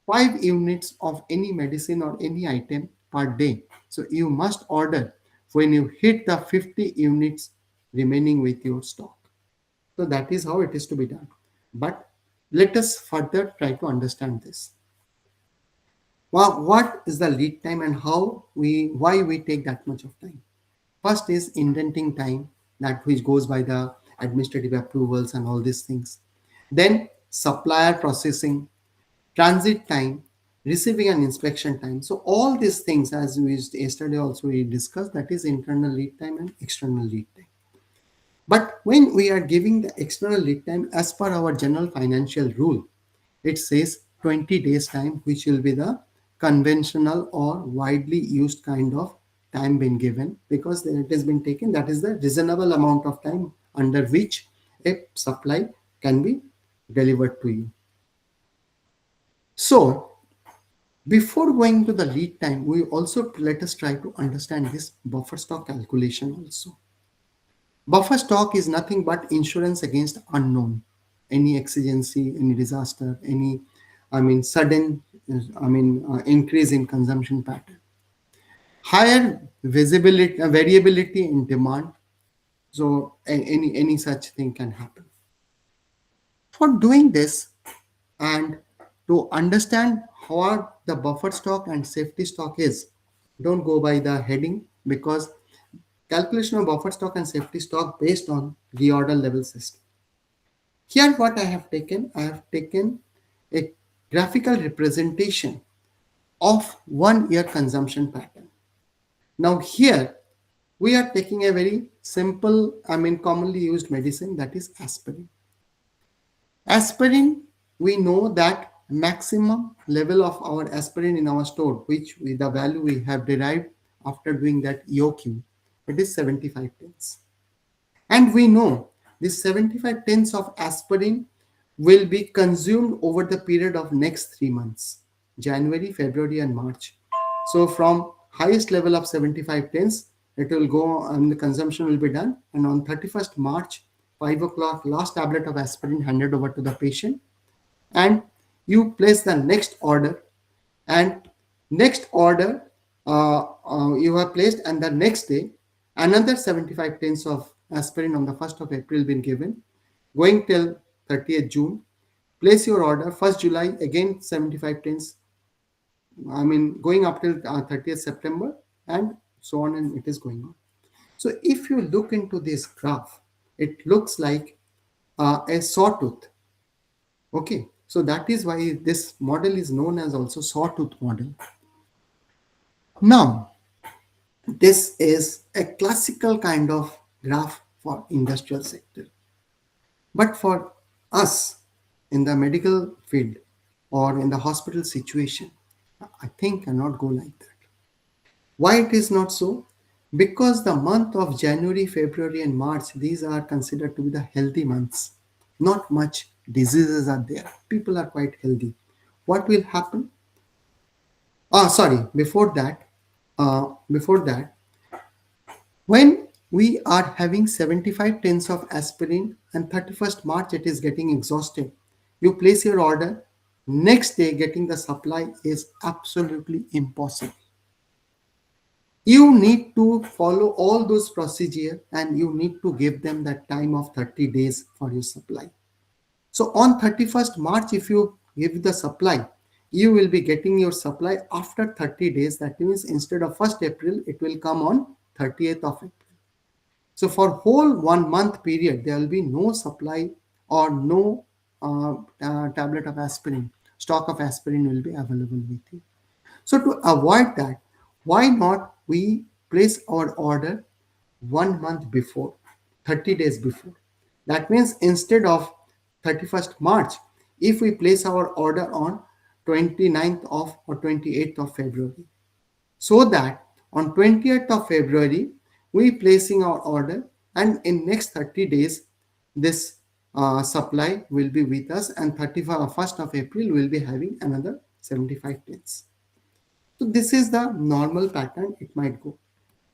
5 units of any medicine or any item per day, so you must order when you hit the 50 units remaining with your stock. So that is how it is to be done. But let us further try to understand this. Well, what is the lead time and why we take that much of time? First is indenting time, that which goes by the administrative approvals and all these things. Then supplier processing, transit time, receiving and inspection time. So all these things, as we yesterday also we discussed, that is internal lead time and external lead time. But when we are giving the external lead time as per our general financial rule, it says 20 days time, which will be the conventional or widely used kind of time been given, because it has been taken, that is the reasonable amount of time under which a supply can be delivered to you. So before going to the lead time, we also let us try to understand this buffer stock calculation also. Buffer stock is nothing but insurance against unknown, any exigency, any disaster, any, sudden, increase in consumption pattern. Higher visibility, variability in demand. So any such thing can happen. For doing this and to understand what the buffer stock and safety stock is, don't go by the heading, because calculation of buffer stock and safety stock based on reorder level system. Here what I have taken a graphical representation of 1 year consumption pattern. Now here we are taking a very simple, commonly used medicine, that is aspirin. Aspirin, we know that maximum level of our aspirin in our store, which with the value we have derived after doing that EOQ, it is 75 pence. And we know this 75 tens of aspirin will be consumed over the period of next 3 months, January, February, and March. So from highest level of 75 tens, it will go and the consumption will be done. And on 31st March, 5 o'clock, last tablet of aspirin handed over to the patient. And you place the next order, and next order you have placed, and the next day another 75 tens of aspirin on the 1st of April been given, going till 30th June. Place your order 1st July, again 75 tens, going up till 30th September, and so on, and it is going on. So if you look into this graph, it looks like a sawtooth. Okay, so that is why this model is known as also sawtooth model. Now, this is a classical kind of graph for industrial sector. But for us in the medical field or in the hospital situation, I think cannot go like that. Why it is not so? Because the month of January, February, and March, these are considered to be the healthy months. Not much diseases are there. People are quite healthy. What will happen? Sorry, before that, When we are having 75 tins of aspirin and 31st March it is getting exhausted, you place your order, next day getting the supply is absolutely impossible. You need to follow all those procedure and you need to give them that time of 30 days for your supply. So on 31st March, if you give the supply, you will be getting your supply after 30 days. That means instead of 1st April, it will come on 30th of April. So for whole 1 month period, there will be no supply or no tablet of aspirin, stock of aspirin will be available with you. So to avoid that, why not we place our order 1 month before, 30 days before. That means instead of 31st March, if we place our order on 29th of or 28th of February, so that on 20th of February, we placing our order and in next 30 days, this supply will be with us and 31st of April will be having another 75 days. So this is the normal pattern it might go.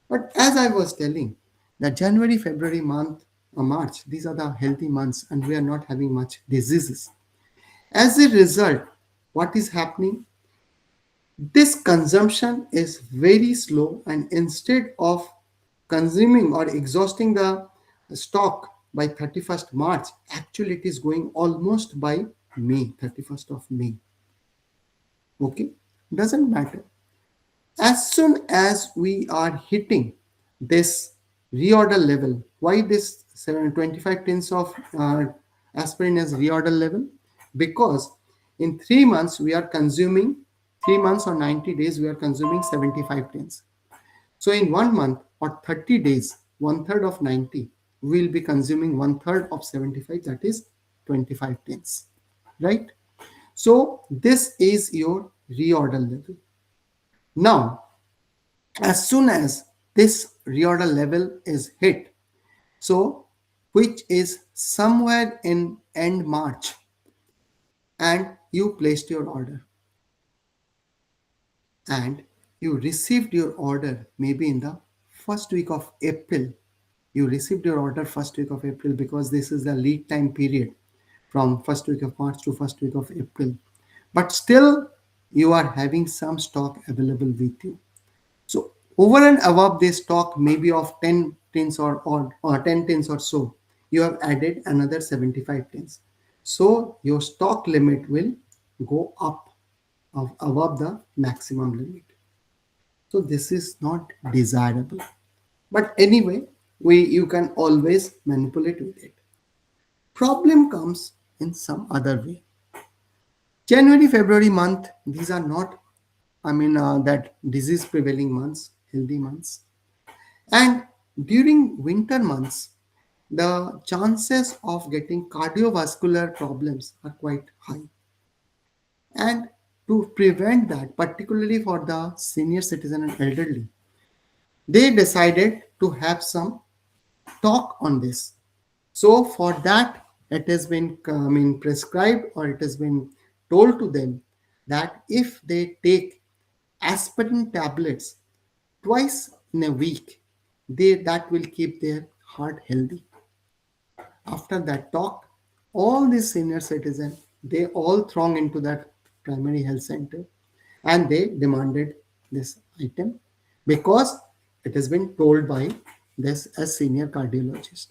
But as I was telling, the January, February month, March, these are the healthy months and we are not having much diseases. As a result, what is happening? This consumption is very slow and instead of consuming or exhausting the stock by 31st March, actually it is going almost by May, 31st of May. Okay, doesn't matter. As soon as we are hitting this reorder level, why this 25 tins of aspirin is reorder level? Because in 3 months we are consuming, 3 months or 90 days we are consuming 75 tins. So in 1 month or 30 days, one third of 90, we will be consuming one third of 75, that is 25 tins, right? So this is your reorder level. Now, as soon as this reorder level is hit, so which is somewhere in end March, and you placed your order and you received your order maybe in the first week of April. You received your order first week of April because this is the lead time period from first week of March to first week of April. But still you are having some stock available with you. So over and above this stock, maybe of 10 tins or 10 tins or so, you have added another 75 tins. So your stock limit will go up above the maximum limit. So this is not desirable. But anyway, you can always manipulate with it. Problem comes in some other way. January, February month, these are not, that disease prevailing months, healthy months. And during winter months, the chances of getting cardiovascular problems are quite high. And to prevent that, particularly for the senior citizen and elderly, they decided to have some talk on this. So for that, it has been prescribed or it has been told to them that if they take aspirin tablets twice in a week, that will keep their heart healthy. After that talk, all these senior citizens, they all throng into that primary health center and they demanded this item because it has been told by this as senior cardiologist.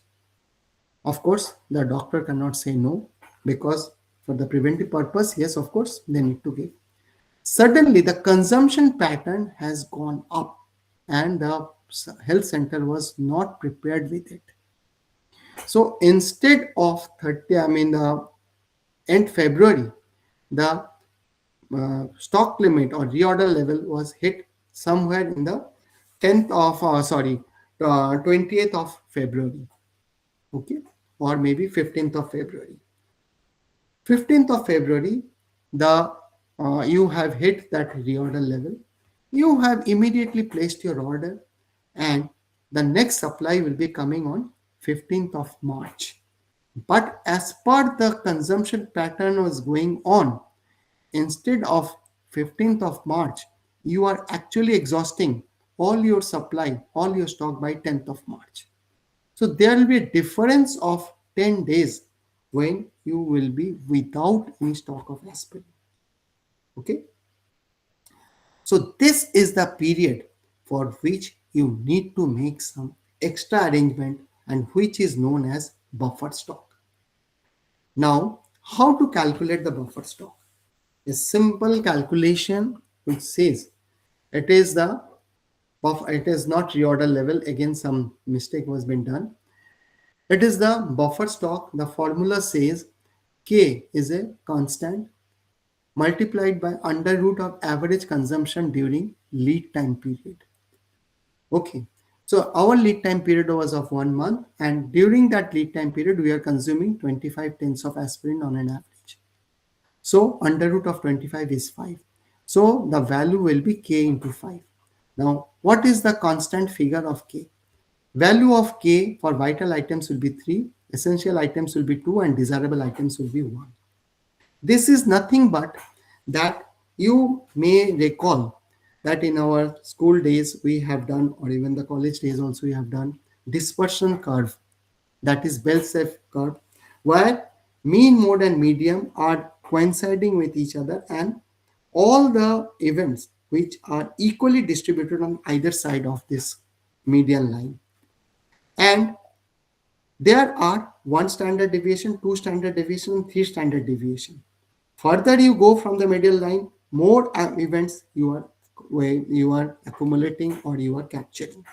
Of course, the doctor cannot say no because for the preventive purpose, yes, of course, they need to give. Suddenly, the consumption pattern has gone up and the health center was not prepared with it. So instead of 30, end February, the stock limit or reorder level was hit somewhere in the 10th of, 20th of February, okay, or maybe 15th of February. 15th of February, the you have hit that reorder level. You have immediately placed your order, and the next supply will be coming on 15th of March. But as per the consumption pattern was going on, instead of 15th of March, you are actually exhausting all your supply, all your stock by 10th of March. So there will be a difference of 10 days when you will be without any stock of aspirin. Okay. So this is the period for which you need to make some extra arrangement and which is known as buffer stock. Now, how to calculate the buffer stock? A simple calculation which says it is the buffer, it is not reorder level. Again, some mistake was been done. It is the buffer stock. The formula says K is a constant multiplied by under root of average consumption during lead time period. Okay. So our lead time period was of 1 month, and during that lead time period, we are consuming 25 tens of aspirin on an average. So under root of 25 is 5. So the value will be K into 5. Now, what is the constant figure of K? Value of K for vital items will be 3, essential items will be 2, and desirable items will be 1. This is nothing but that you may recall that in our school days we have done, or even the college days also we have done, dispersion curve, that is bell-shaped curve, where mean, mode and medium are coinciding with each other, and all the events which are equally distributed on either side of this median line. And there are 1 standard deviation, 2 standard deviation, and 3 standard deviation. Further you go from the medial line, more events you are accumulating or you are capturing.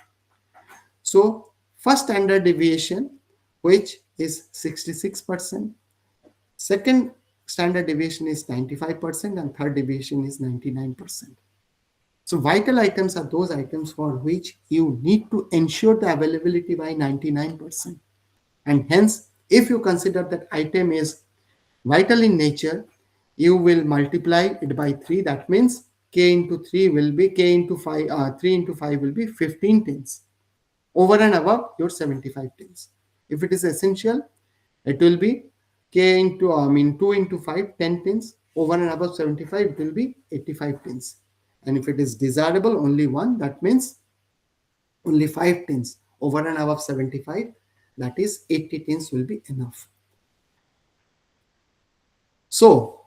So first standard deviation, which is 66%, second standard deviation is 95%, and third deviation is 99%. So vital items are those items for which you need to ensure the availability by 99%. And hence, if you consider that item is vital in nature, you will multiply it by 3. That means K into 3 will be K into 5, 3 into 5 will be 15 tens over and above your 75 tens. If it is essential, it will be K into, 2 into 5, 10 tens. Over and above 75, it will be 85 tens. And if it is desirable, only 1, that means only 5 tens. Over and above 75, that is 80 tens will be enough. So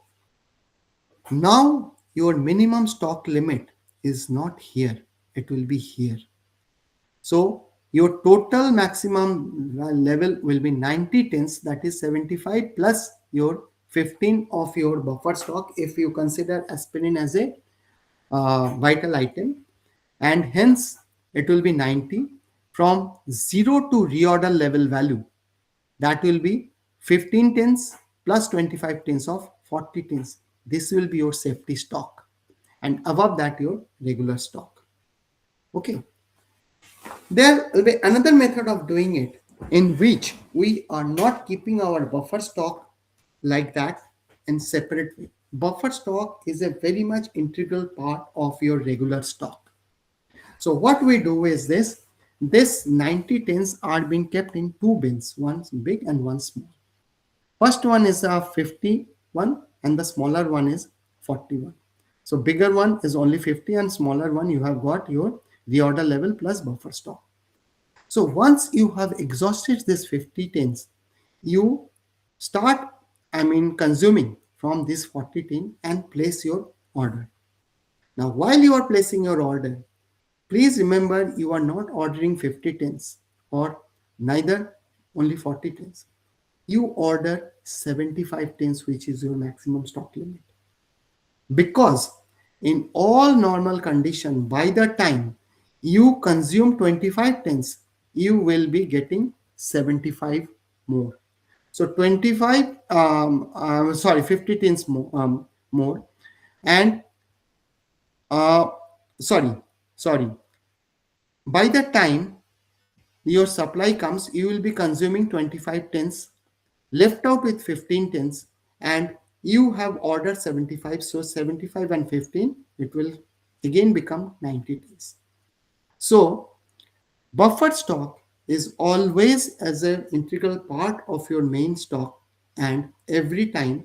now your minimum stock limit is not here, it will be here. So your total maximum level will be 90 tens, that is 75 plus your 15 of your buffer stock if you consider aspirin as a vital item, and hence it will be 90. From 0 to reorder level value, that will be 15 tens plus 25 tens of 40 tens. This will be your safety stock, and above that your regular stock. Okay. There will be another method of doing it in which we are not keeping our buffer stock like that in separate way. Buffer stock is a very much integral part of your regular stock. So what we do is this 90 tens are being kept in 2 bins, one big and one small. First one is a 51 and the smaller one is 41. So bigger one is only 50 and smaller one you have got your reorder level plus buffer stock. So once you have exhausted this 50 tens, you start consuming from this 40 tin and place your order. Now while you are placing your order, please remember you are not ordering 50 tens or neither only 40 tens. You order 75 tens, which is your maximum stock limit. Because in all normal condition, by the time you consume 25 tens, you will be getting 75 more. So 50 tens more, and sorry. By the time your supply comes, you will be consuming 25 tens, left out with 15 tens, and you have ordered 75. So 75 and 15, it will again become 90 tens. So buffered stock is always as an integral part of your main stock, and every time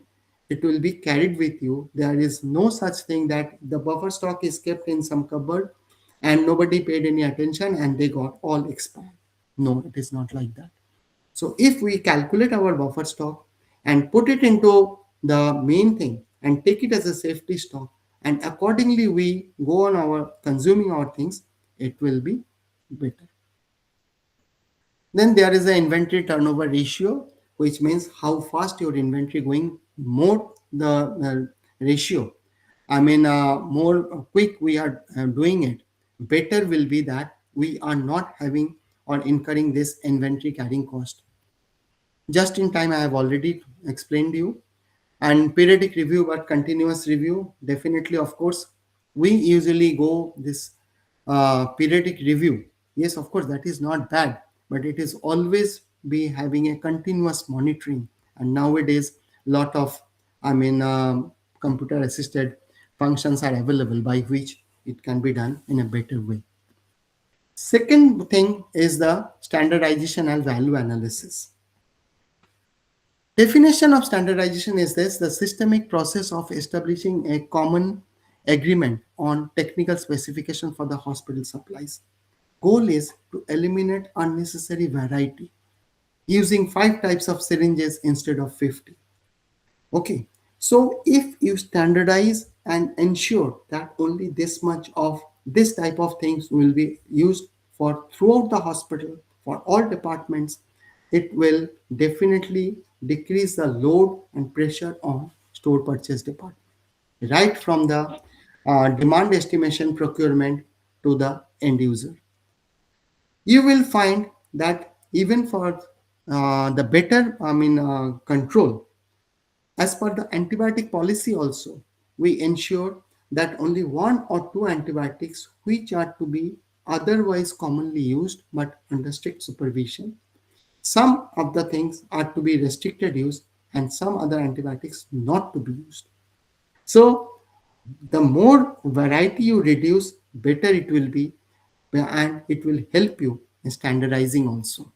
it will be carried with you. There is no such thing that the buffer stock is kept in some cupboard and nobody paid any attention and they got all expired. No, it is not like that. So if we calculate our buffer stock and put it into the main thing and take it as a safety stock, and accordingly we go on our consuming our things, it will be better. Then there is the inventory turnover ratio, which means how fast your inventory going. More the ratio, more quick we are doing it, better will be that we are not having or incurring this inventory carrying cost. Just in time, I have already explained you. And periodic review, but continuous review, definitely, of course, we usually go this periodic review. Yes, of course, that is not bad, but it is always be having a continuous monitoring. And nowadays, lot of, computer assisted functions are available by which it can be done in a better way. Second thing is the standardization and value analysis. Definition of standardization is this: the systemic process of establishing a common agreement on technical specification for the hospital supplies. Goal is to eliminate unnecessary variety using 5 types of syringes instead of 50. Okay, so if you standardize and ensure that only this much of this type of things will be used for throughout the hospital for all departments, it will definitely decrease the load and pressure on store purchase department, right from the demand estimation procurement to the end user. You will find that even for the better control, as per the antibiotic policy also, we ensure that only 1 or 2 antibiotics which are to be otherwise commonly used but under strict supervision. Some of the things are to be restricted use and some other antibiotics not to be used. So the more variety you reduce, better it will be, and it will help you in standardizing also.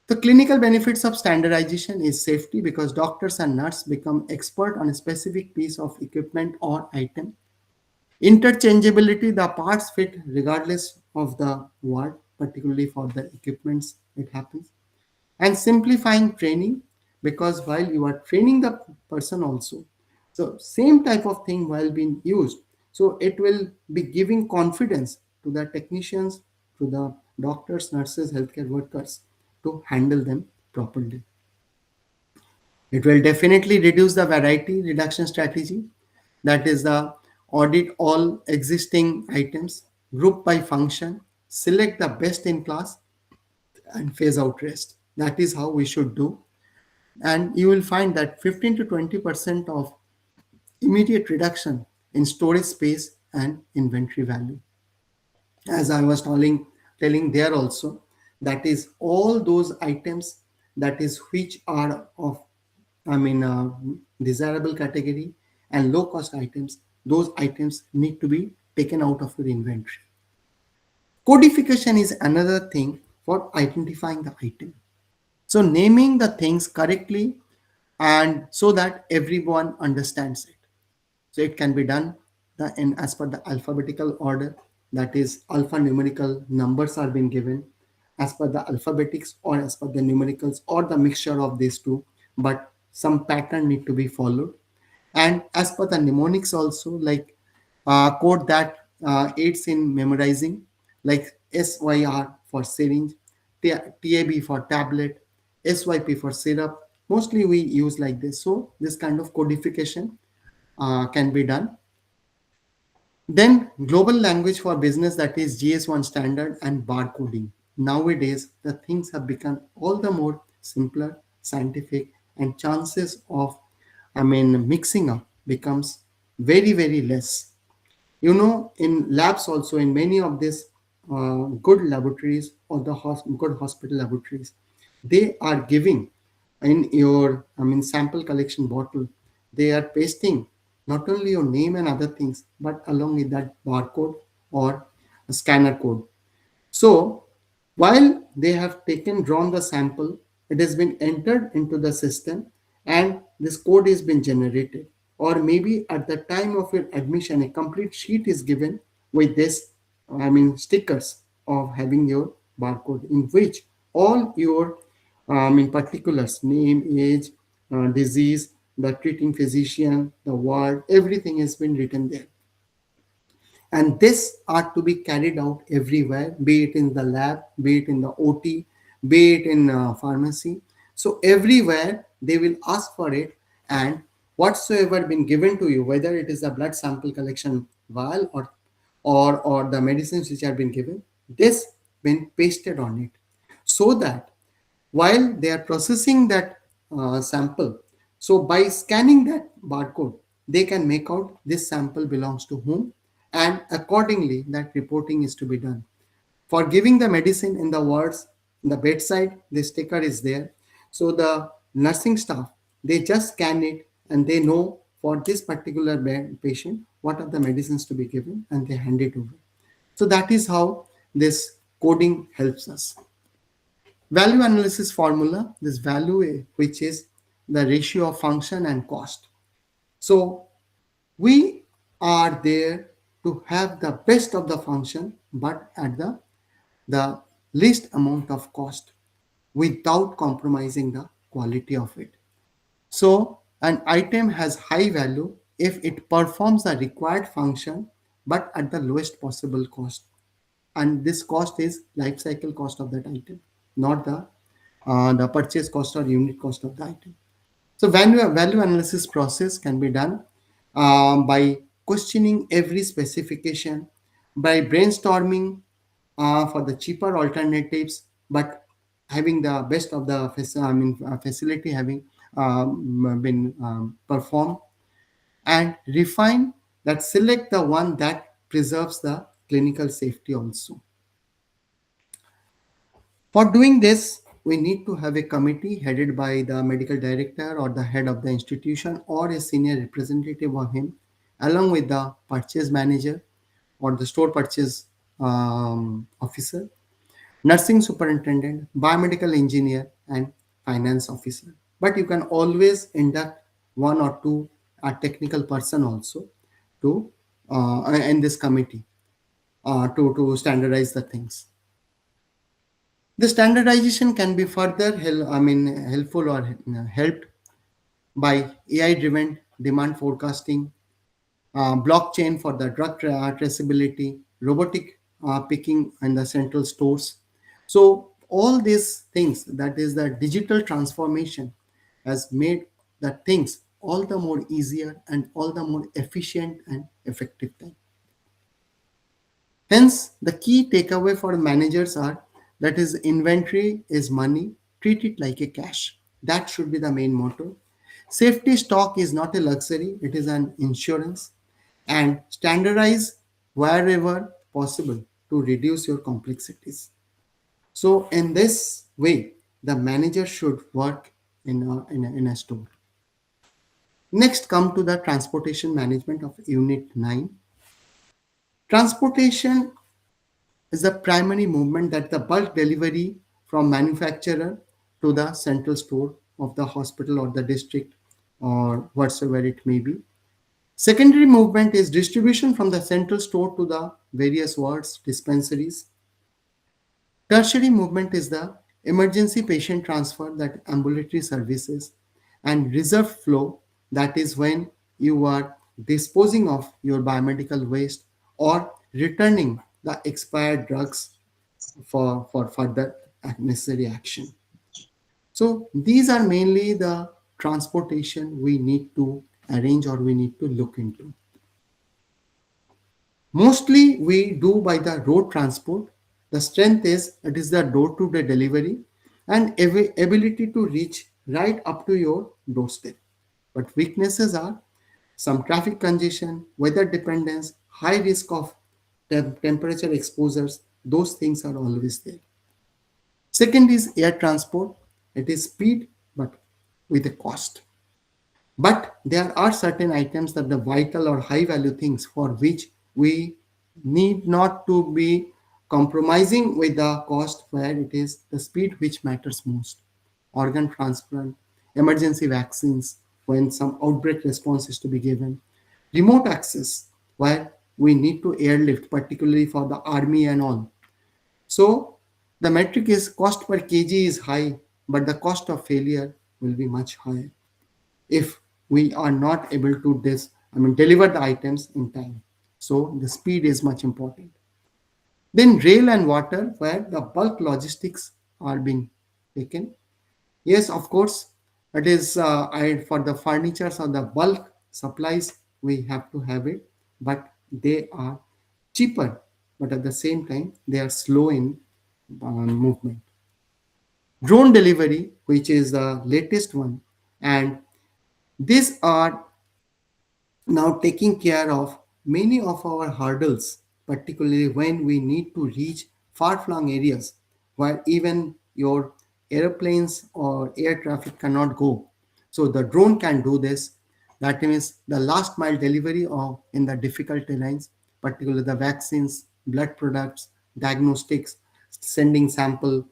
The clinical benefits of standardization is safety because doctors and nurses become expert on a specific piece of equipment or item. Interchangeability, the parts fit regardless of the ward, particularly for the equipments it happens. And simplifying training, because while you are training the person also, so same type of thing while being used, so it will be giving confidence to the technicians, to the doctors, nurses, healthcare workers to handle them properly. It will definitely reduce the variety reduction strategy, that is the audit all existing items, group by function, select the best in class, and phase out rest. That is how we should do. And you will find that 15 to 20% of immediate reduction in storage space and inventory value. As I was telling there also, that is all those items that is which are of desirable category and low cost items, those items need to be taken out of your inventory. Codification is another thing for identifying the item. So naming the things correctly and so that everyone understands it. So it can be done as per the alphabetical order, that is alphanumerical numbers are being given as per the alphabetics or as per the numericals or the mixture of these two, but some pattern need to be followed. And as per the mnemonics also, like code that aids in memorizing, like SYR for syringe, TAB for tablet, SYP for syrup. Mostly we use like this. So this kind of codification can be done. Then global language for business, that is GS1 standard and barcoding. Nowadays, the things have become all the more simpler, scientific, and chances of, mixing up becomes very, very less. You know, in labs also, in many of these good laboratories or the good hospital laboratories, they are giving in your sample collection bottle, they are pasting not only your name and other things but along with that barcode or a scanner code. So while they have drawn the sample, it has been entered into the system and this code has been generated. Or maybe at the time of your admission, a complete sheet is given with this stickers of having your barcode in which all your particulars, name, age, disease, the treating physician, the ward, everything has been written there. And this are to be carried out everywhere, be it in the lab, be it in the OT, be it in pharmacy. So everywhere they will ask for it, and whatsoever been given to you, whether it is a blood sample collection vial or the medicines which have been given, this been pasted on it, so that while they are processing that sample, so by scanning that barcode, they can make out this sample belongs to whom, and accordingly that reporting is to be done. For giving the medicine in the wards, in the bedside, the sticker is there. So the nursing staff, they just scan it and they know for this particular patient what are the medicines to be given, and they hand it over. So that is how this coding helps us. Value analysis formula, this value which is the ratio of function and cost. So we are there to have the best of the function but at the least amount of cost without compromising the quality of it. So an item has high value if it performs the required function but at the lowest possible cost. And this cost is life cycle cost of that item, not the purchase cost or unit cost of the item. So value analysis process can be done by questioning every specification, by brainstorming for the cheaper alternatives, but having the best of the facility having been performed, and refine that select the one that preserves the clinical safety also. For doing this, we need to have a committee headed by the medical director or the head of the institution or a senior representative of him, along with the purchase manager or the store purchase officer, nursing superintendent, biomedical engineer, and finance officer. But you can always induct one or two a technical person also to in this committee to standardize the things. The standardization can be further helpful or helped by AI-driven demand forecasting, blockchain for the drug traceability, robotic picking in the central stores. So all these things, that is the digital transformation, has made the things all the more easier and all the more efficient and effective time. Hence, the key takeaway for managers are that is inventory is money, treat it like a cash. That should be the main motto. Safety stock is not a luxury, it is an insurance. And standardize wherever possible to reduce your complexities. So, in this way, the manager should work in a store. Next, come to the transportation management of Unit 9. Transportation is the primary movement, that the bulk delivery from manufacturer to the central store of the hospital or the district or whatsoever it may be. Secondary movement is distribution from the central store to the various wards, dispensaries. Tertiary movement is the emergency patient transfer, that ambulatory services, and reserve flow, that is when you are disposing of your biomedical waste or returning the expired drugs for further necessary action. So these are mainly the transportation we need to arrange or we need to look into. Mostly we do by the road transport. The strength is it is the door-to-door delivery and ability to reach right up to your doorstep. But weaknesses are some traffic congestion, weather dependence, high risk of temperature exposures. Those things are always there. Second is air transport. It is speed but with a cost. But there are certain items that the vital or high value things for which we need not to be compromising with the cost, where it is the speed which matters most. Organ transplant, emergency vaccines when some outbreak response is to be given, remote access where we need to airlift, particularly for the army and all. So the metric is cost per kg is high, but the cost of failure will be much higher if we are not able to deliver the items in time. So the speed is much important. Then rail and water, where the bulk logistics are being taken. Yes, of course, it is for the furnitures or the bulk supplies we have to have it, but they are cheaper, but at the same time they are slow in movement. Drone delivery, which is the latest one, and these are now taking care of many of our hurdles, particularly when we need to reach far-flung areas where even your airplanes or air traffic cannot go. So the drone can do this. That means the last mile delivery of in the difficult terrains, particularly the vaccines, blood products, diagnostics, sending sample,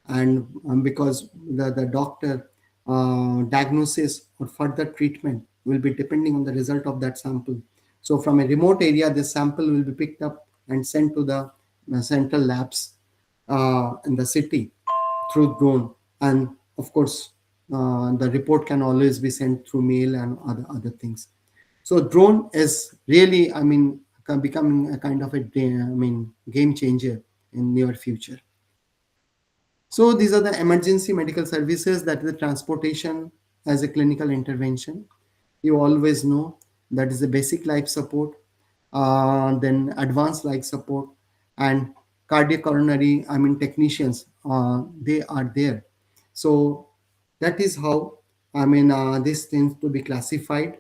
and because the doctor diagnosis or further treatment will be depending on the result of that sample. So from a remote area, this sample will be picked up and sent to the central labs in the city through drone. And of course, the report can always be sent through mail and other things. So drone is really, becoming a kind of a game changer in near future. So these are the emergency medical services, that is the transportation as a clinical intervention. You always know that is the basic life support, then advanced life support, and cardiac coronary, technicians, they are there. So that is how, this tends to be classified.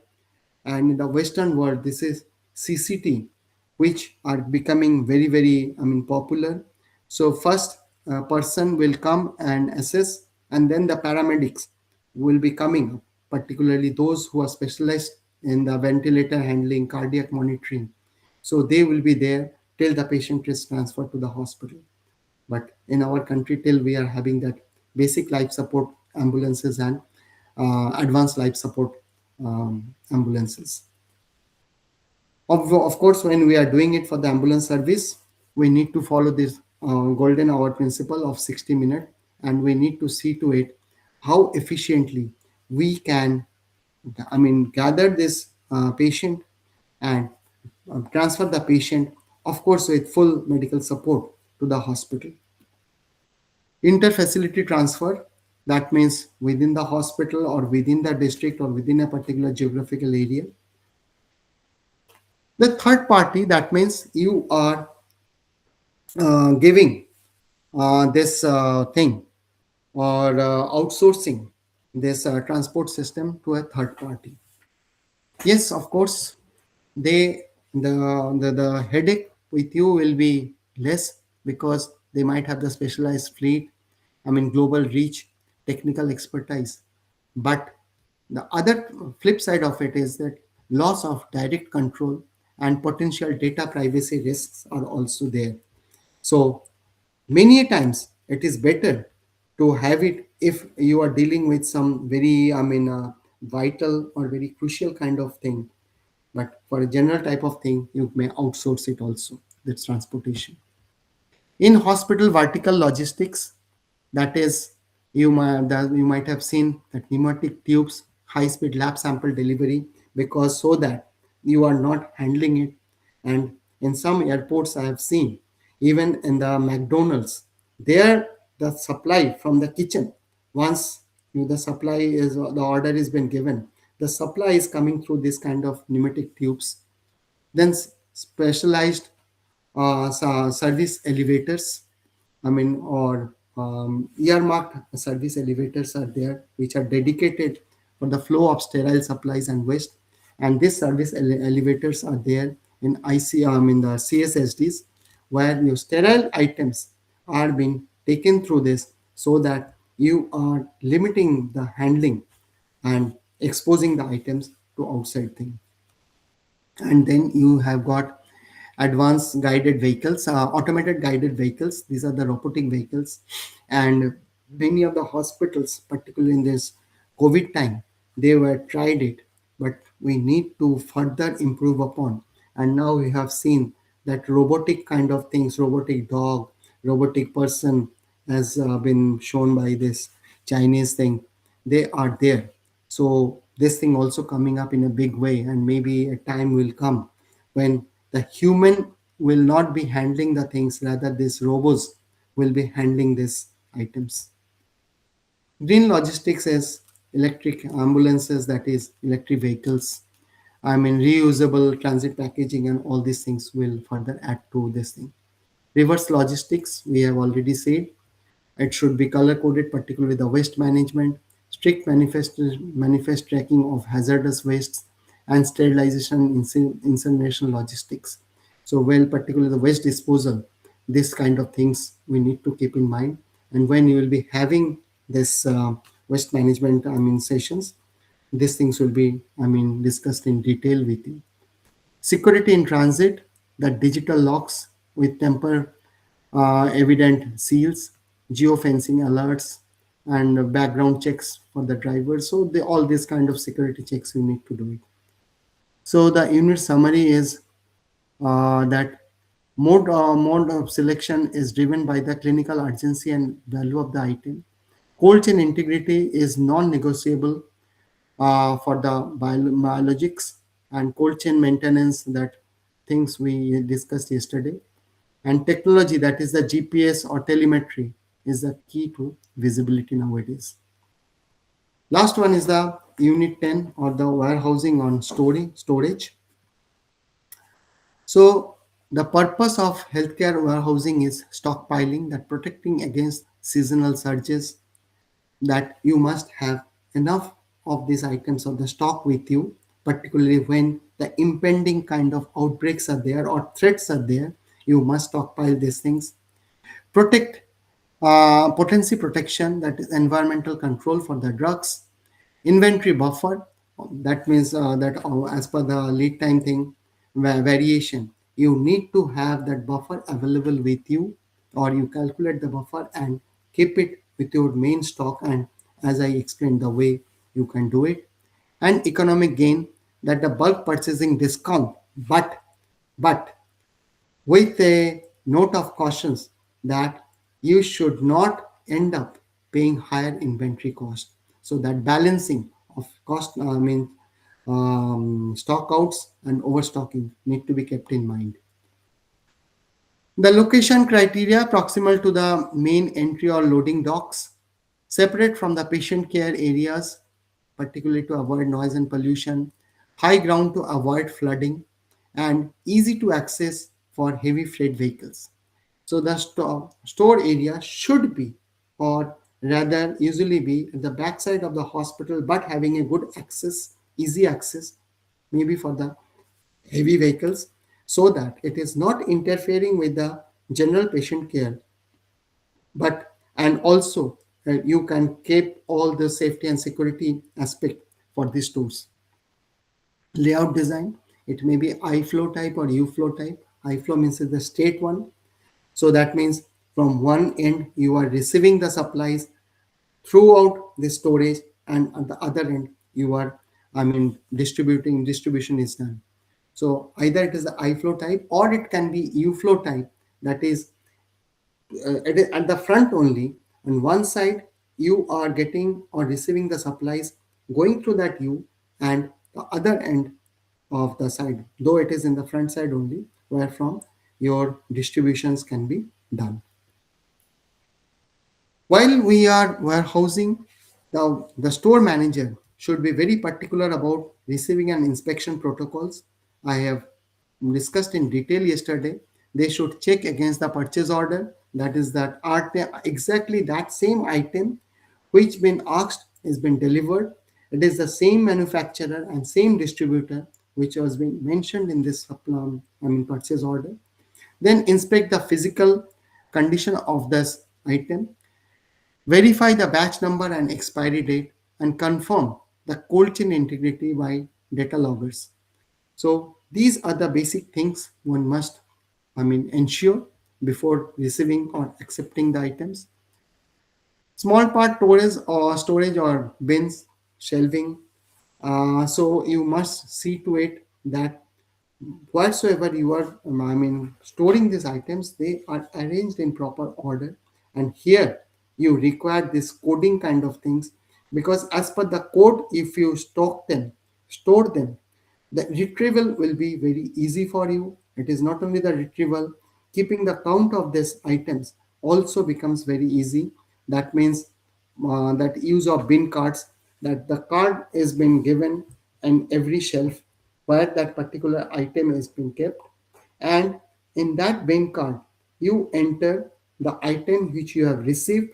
And in the Western world, this is CCT, which are becoming very, very, popular. So first, a person will come and assess, and then the paramedics will be coming, particularly those who are specialized in the ventilator handling, cardiac monitoring. So they will be there till the patient is transferred to the hospital. But in our country, till we are having that basic life support ambulances and advanced life support ambulances. Of course, when we are doing it for the ambulance service, we need to follow this golden hour principle of 60 minutes, and we need to see to it how efficiently we can, gather this patient and transfer the patient, of course, with full medical support to the hospital. Interfacility transfer, that means within the hospital or within the district or within a particular geographical area. The third party, that means you are giving this thing or outsourcing this transport system to a third party. Yes, of course, the headache with you will be less because they might have the specialized fleet, global reach, technical expertise. But the other flip side of it is that loss of direct control and potential data privacy risks are also there. So many times it is better to have it if you are dealing with some very, vital or very crucial kind of thing. But for a general type of thing, you may outsource it also. That's transportation. In hospital vertical logistics, that is, you might have seen that pneumatic tubes, high speed lab sample delivery, because so that you are not handling it. And in some airports I have seen, even in the McDonald's, there the supply from the kitchen, once the supply is the order is been given, the supply is coming through this kind of pneumatic tubes. Then specialized service elevators, or earmarked service elevators are there, which are dedicated for the flow of sterile supplies and waste. And these service elevators are there in the CSSDs, where your sterile items are being taken through this, so that you are limiting the handling and exposing the items to outside things. And then you have got advanced guided vehicles, automated guided vehicles. These are the robotic vehicles. And many of the hospitals, particularly in this COVID time, they were tried it, but we need to further improve upon, And now we have seen that robotic kind of things, robotic dog, robotic person, has been shown by this Chinese thing. They are there. So this thing also coming up in a big way, and maybe a time will come when the human will not be handling the things, rather these robots will be handling these items. Green logistics is electric ambulances, that is electric vehicles. I mean, reusable transit packaging and all these things will further add to this thing. Reverse logistics, we have already said, it should be color coded, particularly the waste management, strict manifest tracking of hazardous wastes, and sterilization incineration logistics. So, well, particularly the waste disposal, this kind of things we need to keep in mind. And when you will be having this waste management, sessions, these things will be, discussed in detail with you. Security in transit, the digital locks with temper evident seals, geofencing alerts, and background checks for the driver. So all these kind of security checks you need to do it. So the unit summary is that mode of selection is driven by the clinical urgency and value of the item. Cold chain integrity is non-negotiable for the biologics, and cold chain maintenance, that things we discussed yesterday. And technology, that is the GPS or telemetry, is the key to visibility nowadays. Last one is the unit 10, or the warehousing on storage. So the purpose of healthcare warehousing is stockpiling, that protecting against seasonal surges, that you must have enough of these items of the stock with you, particularly when the impending kind of outbreaks are there or threats are there. You must stockpile these things. Protect potency protection, that is environmental control for the drugs. Inventory buffer, that means that as per the lead time thing, variation, you need to have that buffer available with you, or you calculate the buffer and keep it with your main stock, and as I explained the way you can do it. And economic gain, that the bulk purchasing discount, but with a note of cautions that you should not end up paying higher inventory cost. So that balancing of cost, stock outs and overstocking need to be kept in mind. The location criteria proximal to the main entry or loading docks, separate from the patient care areas, particularly to avoid noise and pollution, high ground to avoid flooding, and easy to access for heavy freight vehicles. So the store area should be, or rather usually be, at the backside of the hospital, but having a good access, easy access, maybe for the heavy vehicles, so that it is not interfering with the general patient care, but and also you can keep all the safety and security aspect for these stores. Layout design, it may be I flow type or U flow type. I flow means is the straight one, so that means from one end you are receiving the supplies throughout the storage, and at the other end you are, distribution is done. So either it is the I flow type, or it can be U flow type, that is at the front only. On one side you are getting or receiving the supplies going through that U, and the other end of the side, though it is in the front side only, where from your distributions can be done. While we are warehousing, the store manager should be very particular about receiving and inspection protocols. I have discussed in detail yesterday. They should check against the purchase order, that is that exactly that same item which been asked has been delivered. It is the same manufacturer and same distributor which was being mentioned in this purchase order. Then inspect the physical condition of this item. Verify the batch number and expiry date, and confirm the cold chain integrity by data loggers. So these are the basic things one must, ensure before receiving or accepting the items. Small part storage or bins, shelving. So you must see to it that whatsoever you are storing these items, they are arranged in proper order. And here you require this coding kind of things, because as per the code, if you store them, the retrieval will be very easy for you. It is not only the retrieval, keeping the count of these items also becomes very easy. That means that use of bin cards, that the card is been given in every shelf where that particular item has been kept, and in that bin card you enter the item which you have received,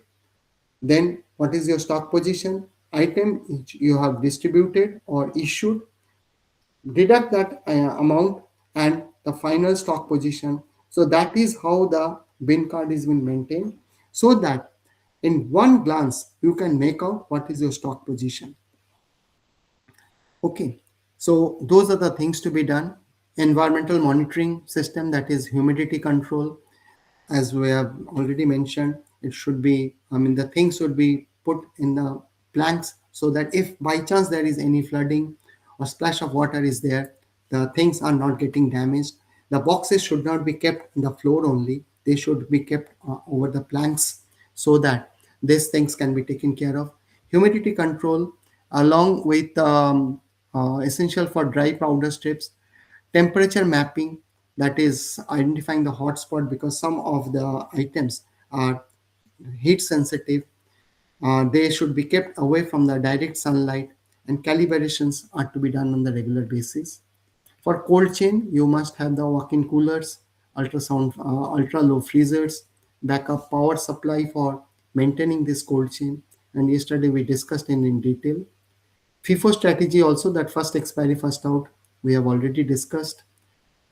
then what is your stock position, item which you have distributed or issued, deduct that amount, and the final stock position. So that is how the bin card is been maintained, so that in one glance you can make out what is your stock position. Okay, so those are the things to be done. Environmental monitoring system, that is humidity control, as we have already mentioned, it should be, the things should be put in the planks, so that if by chance there is any flooding or splash of water is there, the things are not getting damaged. The boxes should not be kept on the floor only, they should be kept over the planks, so that these things can be taken care of. Humidity control, along with essential for dry powder strips. Temperature mapping, that is identifying the hotspot, because some of the items are heat sensitive. They should be kept away from the direct sunlight, and calibrations are to be done on the regular basis. For cold chain, you must have the walk-in coolers, ultra low freezers, backup power supply for maintaining this cold chain. And yesterday we discussed in detail. FIFO strategy also, that first expiry first out, we have already discussed.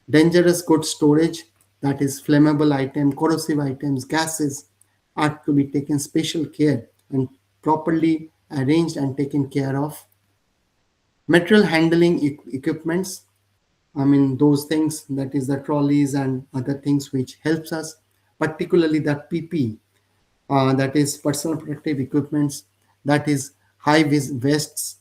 Dangerous goods storage, that is flammable item, corrosive items, gases, are to be taken special care and properly arranged and taken care of. Material handling equipments, those things, that is the trolleys and other things which helps us, particularly the PP, that is personal protective equipments, that is high-vis vests,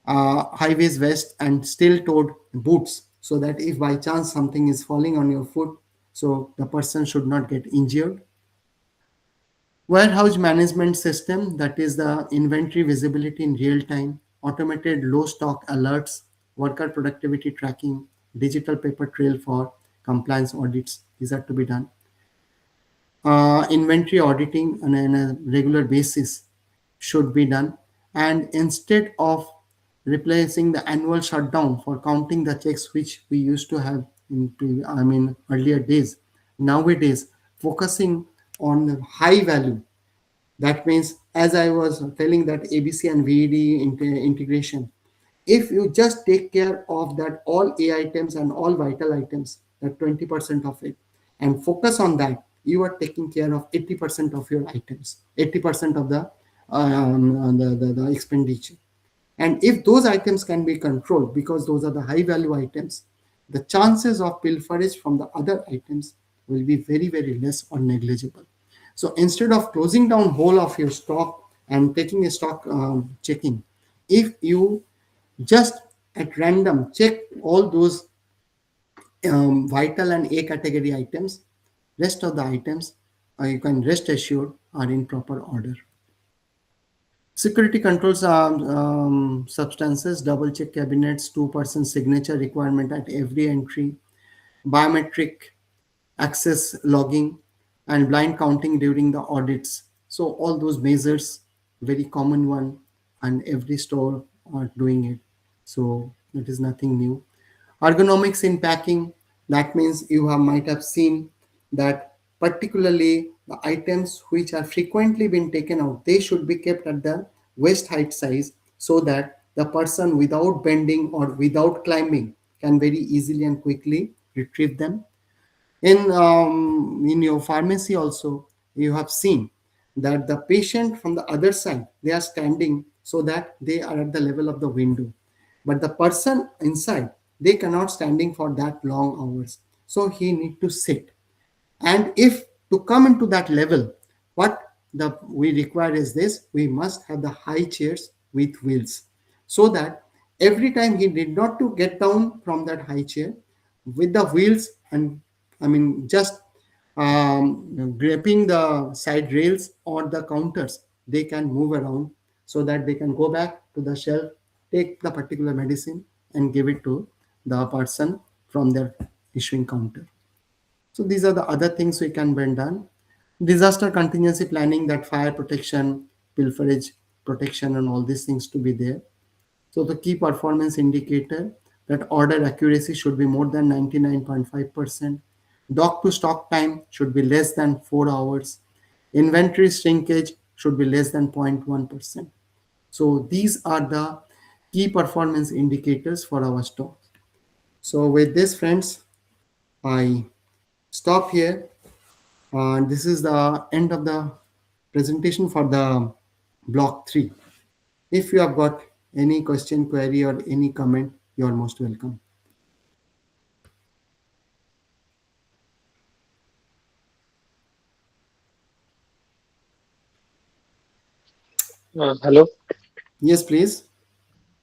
high-vis vest and steel-toed boots, so that if by chance something is falling on your foot, so the person should not get injured. Warehouse management system, that is the inventory visibility in real time, automated low stock alerts, worker productivity tracking, digital paper trail for compliance audits. These are to be done. Inventory auditing on a regular basis should be done. And instead of replacing the annual shutdown for counting the checks which we used to have in earlier days, nowadays focusing on the high value. That means, as I was telling, that ABC and VED integration, if you just take care of that all A items and all vital items, that 20% of it, and focus on that, you are taking care of 80% of your items, 80% of the expenditure. And if those items can be controlled, because those are the high value items, the chances of pilferage from the other items will be very, very less or negligible. So instead of closing down whole of your stock and taking a stock checking, if you just at random check all those vital and A category items, rest of the items, you can rest assured, are in proper order. Security controls substances, double check cabinets, 2% signature requirement at every entry, biometric access logging, and blind counting during the audits. So all those measures, very common one, and every store are doing it. So it is nothing new. Ergonomics in packing, that means you might have seen that particularly the items which are frequently been taken out, they should be kept at the waist height size, so that the person without bending or without climbing can very easily and quickly retrieve them. In your pharmacy also, you have seen that the patient from the other side, they are standing so that they are at the level of the window, but the person inside, they cannot standing for that long hours, so he need to sit. And if to come into that level, what the we require is this: we must have the high chairs with wheels, so that every time he did not to get down from that high chair, with the wheels, and just gripping the side rails or the counters, they can move around so that they can go back to the shelf, take the particular medicine and give it to the person from their issuing counter. So these are the other things we can be done. Disaster contingency planning, that fire protection, pilferage protection, and all these things to be there. So the key performance indicator, that order accuracy should be more than 99.5%. Dock to stock time should be less than 4 hours. Inventory shrinkage should be less than 0.1%. So these are the key performance indicators for our stock. So with this, friends, I stop here. This is the end of the presentation for the block 3. If you have got any question, query, or any comment, you are most welcome. Hello. Yes, please.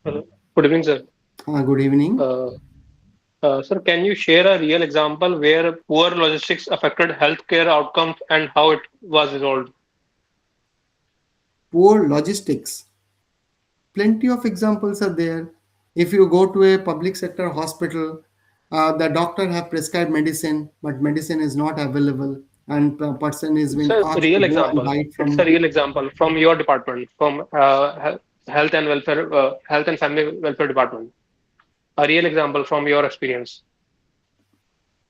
Hello. Good evening, sir. Good evening. Uh, Sir, can you share a real example where poor logistics affected healthcare outcomes and how it was resolved? Poor logistics. Plenty of examples are there. If you go to a public sector hospital, the doctor have prescribed medicine, but medicine is not available, and the person is It's being a asked to real go and example. buy it It's a from. real example from your department, from health and welfare, health and family welfare department. A real example from your experience.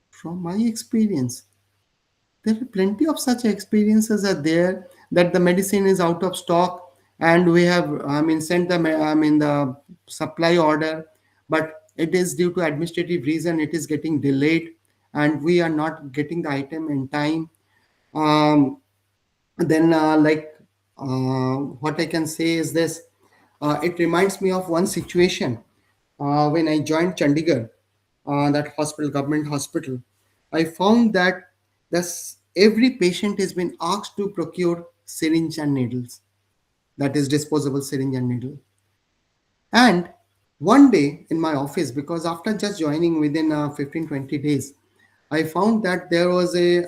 From my experience, there are plenty of such experiences are there, that the medicine is out of stock, and we have sent the the supply order, but it is due to administrative reason it is getting delayed, and we are not getting the item in time. um, then what I can say is this. It reminds me of one situation when I joined Chandigarh, that hospital, government hospital. I found that every patient has been asked to procure syringe and needles, that is disposable syringe and needle. And one day in my office, because after just joining within 15-20 days, I found that there was a,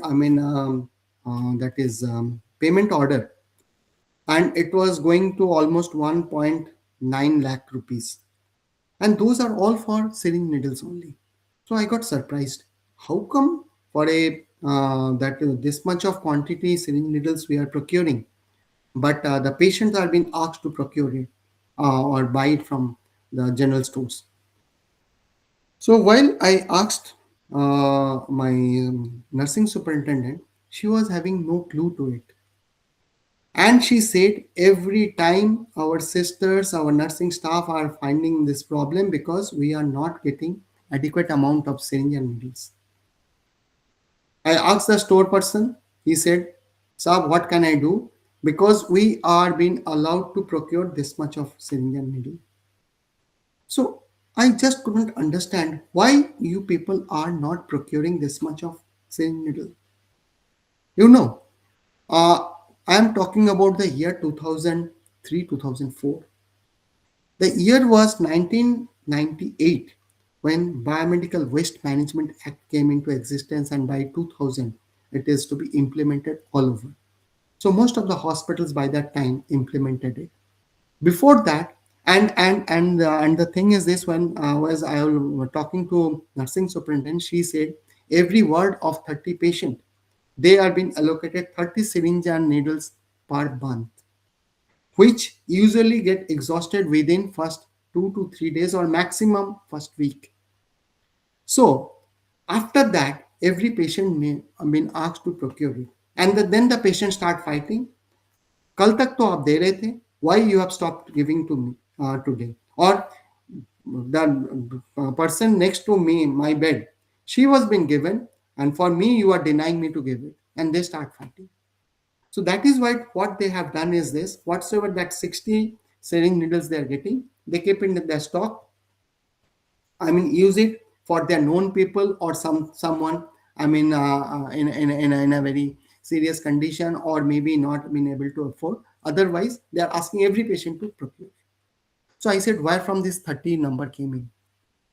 that is payment order, and it was going to almost 1.9 lakh rupees. And those are all for syringe needles only. So I got surprised. How come for a that this much of quantity syringe needles we are procuring, but the patients are being asked to procure it or buy it from the general stores. So while I asked my nursing superintendent, she was having no clue to it. And she said every time our sisters, our nursing staff are finding this problem because we are not getting adequate amount of syringe and needles. I asked the store person, he said, Sir, what can I do? Because we are being allowed to procure this much of syringe and needle. So I just couldn't understand why you people are not procuring this much of syringe needle. You know, I am talking about the year 2003, 2004. The year was 1998 when Biomedical Waste Management Act came into existence, and by 2000 it is to be implemented all over. So most of the hospitals by that time implemented it. Before that, and the thing is this: when I was talking to nursing superintendent, she said every ward of 30 patient, they are being allocated 30 syringe and needles per month, which usually get exhausted within first 2 to 3 days or maximum first week. So after that, every patient may been asked to procure it, and then the patient start fighting. कल तक तो आप दे रहे थे. Why you have stopped giving to me today? Or the person next to me, my bed, she was being given, and for me you are denying me to give it, and they start fighting. So that is why what they have done is this: whatsoever that 60 syringe needles they are getting, they keep in their stock. Use it for their known people or someone. In a very serious condition, or maybe not being able to afford. Otherwise, they are asking every patient to procure. So I said, where from this 30 number came in?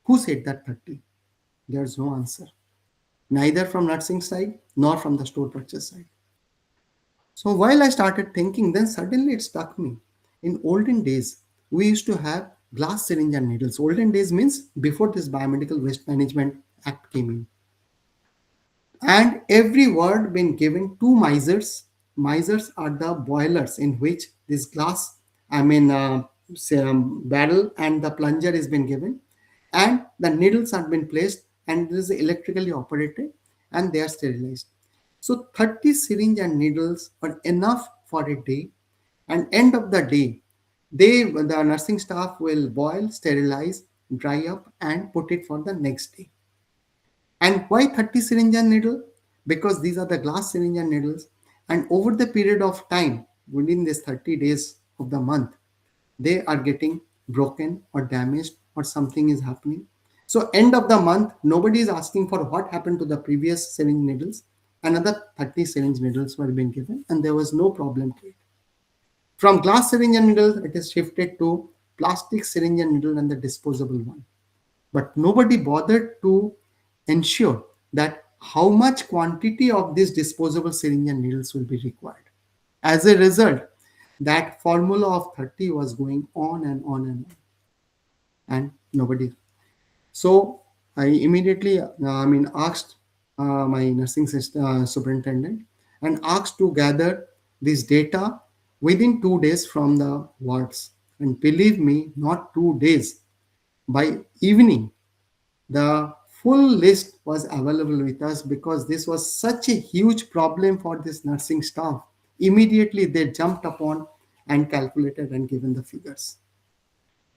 Who said that 30? There's no answer, neither from nursing side nor from the store purchase side. So while I started thinking, then suddenly it struck me. In olden days, we used to have glass syringe and needles. Olden days means before this Biomedical Waste Management Act came in. And every word been given to misers. Misers are the boilers in which this glass, barrel and the plunger is been given, and the needles have been placed, and this is electrically operated, and they are sterilized. So 30 syringe and needles are enough for a day, and end of the day, the nursing staff will boil, sterilize, dry up, and put it for the next day. And why 30 syringe and needle? Because these are the glass syringe and needles. And over the period of time, within this 30 days of the month, they are getting broken or damaged or something is happening. So end of the month, nobody is asking for what happened to the previous syringe needles. Another 30 syringe needles were being given and there was no problem to it. From glass syringe and needle, it is shifted to plastic syringe and needle and the disposable one. But nobody bothered to ensure that how much quantity of these disposable syringe and needles will be required. As a result, that formula of 30 was going on and on and on, and nobody. So I immediately, asked my nursing superintendent and asked to gather this data within 2 days from the wards. And believe me, not 2 days. By evening, the full list was available with us because this was such a huge problem for this nursing staff. Immediately they jumped upon and calculated and given the figures.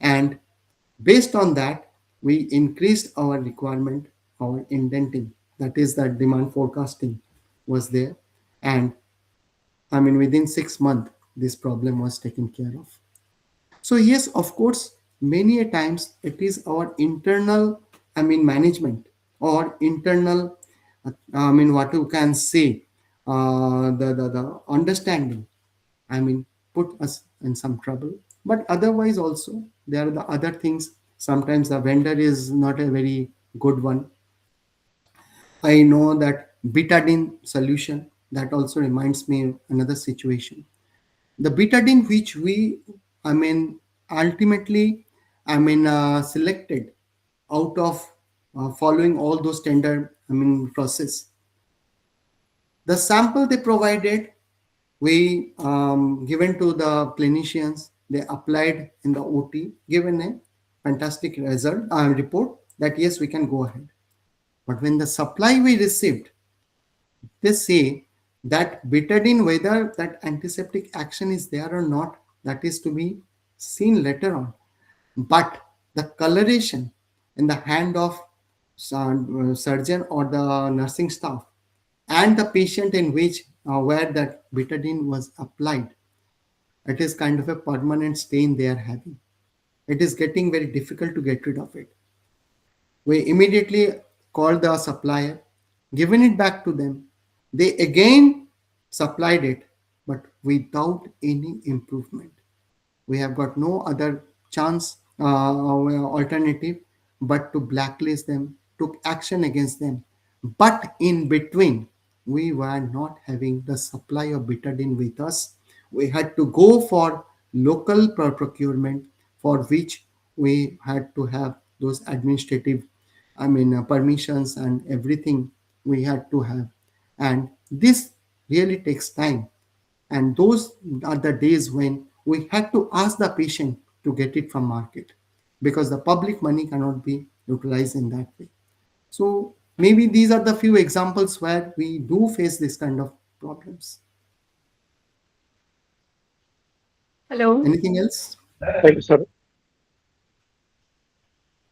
And based on that, we increased our requirement, our indenting, that is the demand forecasting was there. And within 6 months, this problem was taken care of. So yes, of course, many a times it is our internal, management or internal, what you can say, the understanding, I mean, put us in some trouble. But otherwise also, there are the other things. Sometimes the vendor is not a very good one. I know that betadine solution, that also reminds me of another situation. The betadine which we ultimately selected out of following all those standard process, the sample they provided, we given to the clinicians, they applied in the OT, given a fantastic result report that yes, we can go ahead. But when the supply we received, they say that betadine, whether that antiseptic action is there or not, that is to be seen later on. But the coloration in the hand of surgeon or the nursing staff and the patient in which where that betadine was applied, it is kind of a permanent stain they are having. It is getting very difficult to get rid of it. We immediately called the supplier, given it back to them. They again supplied it, but without any improvement. We have got no other chance, alternative, but to blacklist them, took action against them. But in between, we were not having the supply of betadine with us. We had to go for local procurement, for which we had to have those administrative, permissions and everything we had to have. And this really takes time, and those are the days when we had to ask the patient to get it from market, because the public money cannot be utilized in that way. So maybe these are the few examples where we do face this kind of problems. Hello. Anything else? Thank you, sir.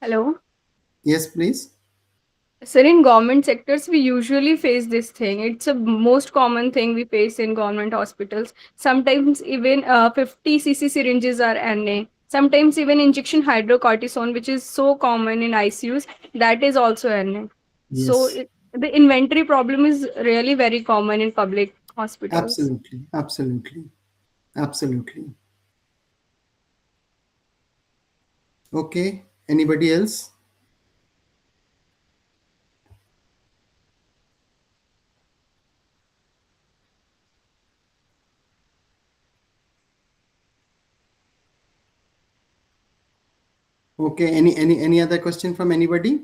Hello. Yes, please. Sir, in government sectors, we usually face this thing. It's a most common thing we face in government hospitals. Sometimes even 50 cc syringes are NA. Sometimes even injection hydrocortisone, which is so common in ICUs, that is also NA. So Yes, the inventory problem is really very common in public hospitals. absolutely, absolutely, absolutely. Okay, anybody else? Okay, any other question from anybody?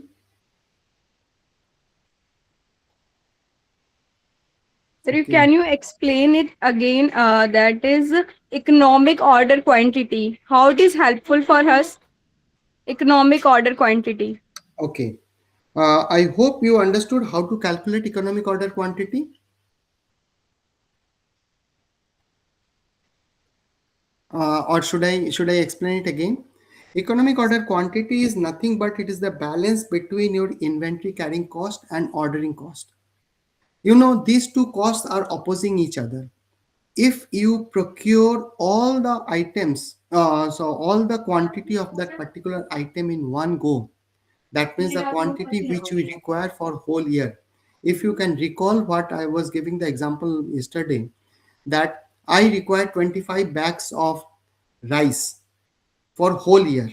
Sir, Okay. can you explain it again? That is economic order quantity. How it is helpful for us? Economic order quantity. Okay. I hope you understood how to calculate economic order quantity. Or should I explain it again? Economic order quantity is nothing but it is the balance between your inventory carrying cost and ordering cost. These two costs are opposing each other. If you procure all the items, so all the quantity of that particular item in one go, that means the quantity which we require for whole year. If you can recall what I was giving the example yesterday, that I require 25 bags of rice for whole year.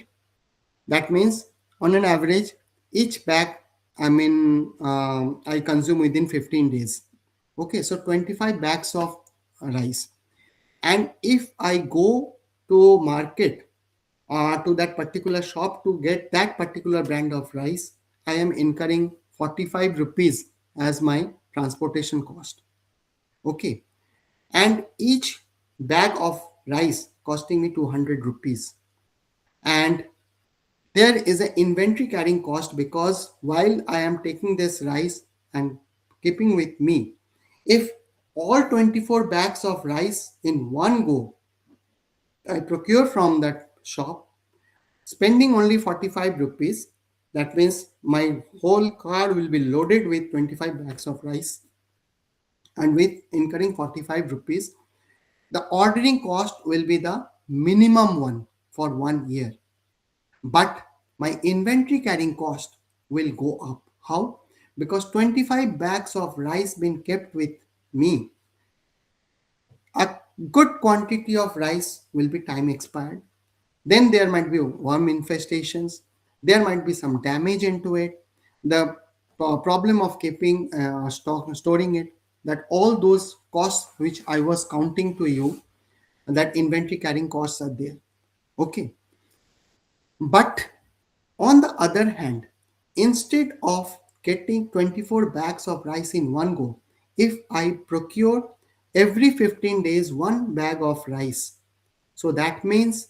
That means on an average, each bag, I consume within 15 days. Okay, so 25 bags of rice. And if I go to market, to that particular shop to get that particular brand of rice, I am incurring 45 rupees as my transportation cost. Okay, and each bag of rice costing me 200 rupees. And there is an inventory carrying cost, because while I am taking this rice and keeping with me, if all 24 bags of rice in one go I procure from that shop, spending only 45 rupees, that means my whole car will be loaded with 25 bags of rice, and with incurring 45 rupees, the ordering cost will be the minimum one for 1 year. But my inventory carrying cost will go up. How? Because 25 bags of rice been kept with me, a good quantity of rice will be time expired. Then there might be worm infestations. There might be some damage into it. The problem of keeping storing it. That all those costs which I was counting to you, that inventory carrying costs are there. Okay, but on the other hand, instead of getting 24 bags of rice in one go, if I procure every 15 days one bag of rice, so that means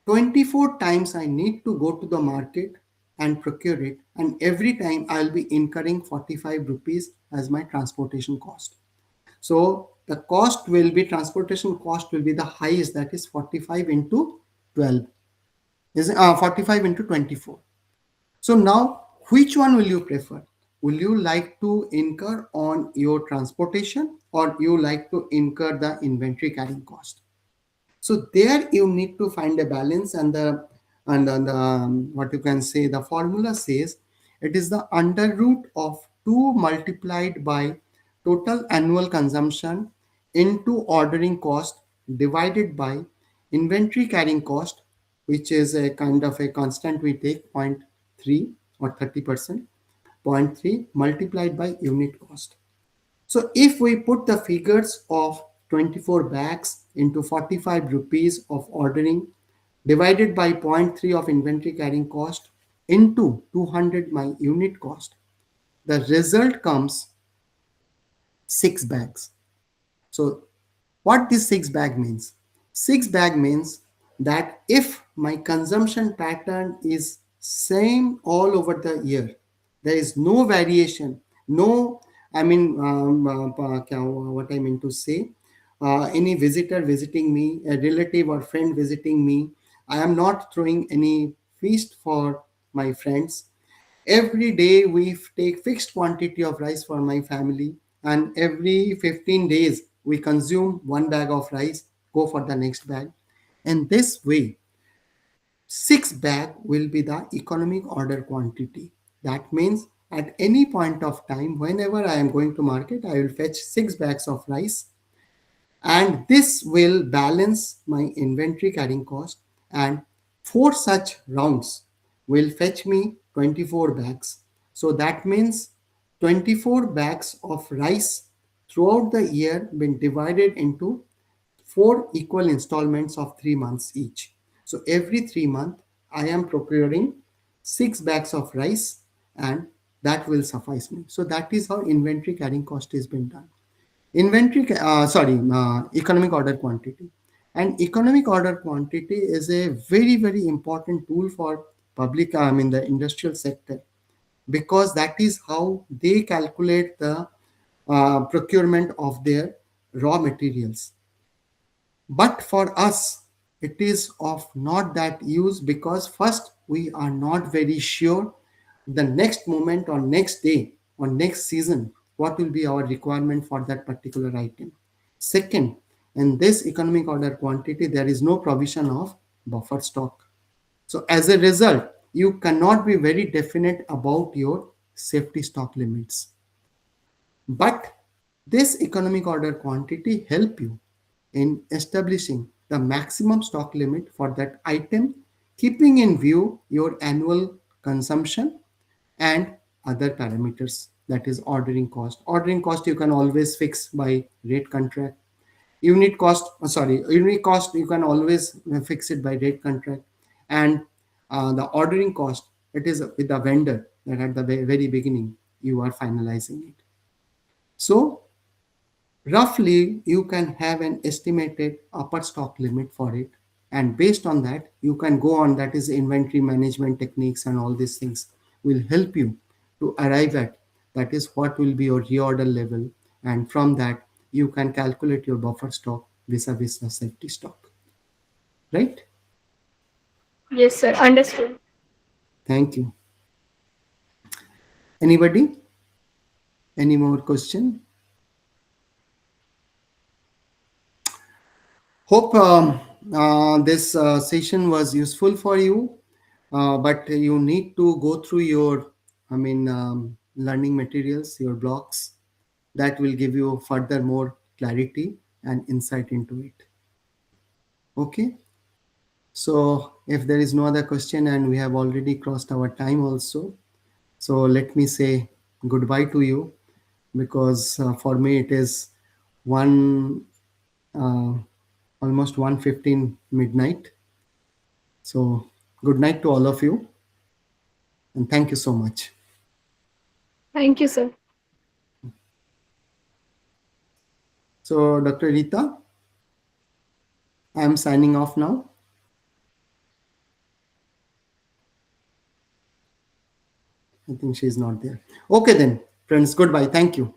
24 times I need to go to the market and procure it, and every time I'll be incurring 45 rupees as my transportation cost. So the cost will be, transportation cost will be the highest, that is 45 into 12, is 45 into 24. So now, which one will you prefer? Will you like to incur on your transportation, or you like to incur the inventory carrying cost? So there you need to find a balance, and the what you can say, the formula says it is the under root of 2 multiplied by total annual consumption into ordering cost divided by inventory carrying cost, which is a kind of a constant we take, zero point 0.3 or 30%, 0.3 multiplied by unit cost. So if we put the figures of 24 bags into 45 rupees of ordering divided by zero point 0.3 of inventory carrying cost into 200 my unit cost, the result comes 6 bags. So what this 6 bag means? 6 bag means that if my consumption pattern is same all over the year, there is no variation, no, what I mean to say, any visitor visiting me, a relative or friend visiting me, I am not throwing any feast for my friends. Every day we take fixed quantity of rice for my family, and every 15 days we consume one bag of rice, go for the next bag. And this way, 6 bag will be the economic order quantity. That means at any point of time, whenever I am going to market, I will fetch 6 bags of rice, and this will balance my inventory carrying cost, and 4 such rounds will fetch me 24 bags. So that means 24 bags of rice throughout the year been divided into 4 equal installments of 3 months each. So every 3 months I am procuring 6 bags of rice and that will suffice me. So that is how inventory carrying cost is being done. Economic order quantity. And economic order quantity is a very, very important tool for public, the industrial sector, because that is how they calculate the procurement of their raw materials. But for us, it is of not that use, because first, we are not very sure the next moment or next day or next season what will be our requirement for that particular item. Second, in this economic order quantity, there is no provision of buffer stock. So as a result, you cannot be very definite about your safety stock limits. But this economic order quantity help you in establishing the maximum stock limit for that item, keeping in view your annual consumption and other parameters, that is ordering cost. Ordering cost you can always fix by rate contract. Unit cost you can always fix it by rate contract. And the ordering cost, it is with the vendor that at the very beginning you are finalizing it. So roughly you can have an estimated upper stock limit for it, and based on that you can go on, that is inventory management techniques, and all these things will help you to arrive at that is what will be your reorder level, and from that you can calculate your buffer stock vis-a-vis the safety stock, right? Yes, sir. Understood. Thank you. Anybody, any more question? Hope this session was useful for you, but you need to go through your, learning materials, your blocks. That will give you further more clarity and insight into it. Okay. So if there is no other question, and we have already crossed our time also, so let me say goodbye to you, because for me it is one. Almost 1:15 midnight. So good night to all of you, and thank you so much. Thank you, sir. So Dr. Rita, I am signing off now. I think she is not there. Okay then, friends, goodbye. Thank you.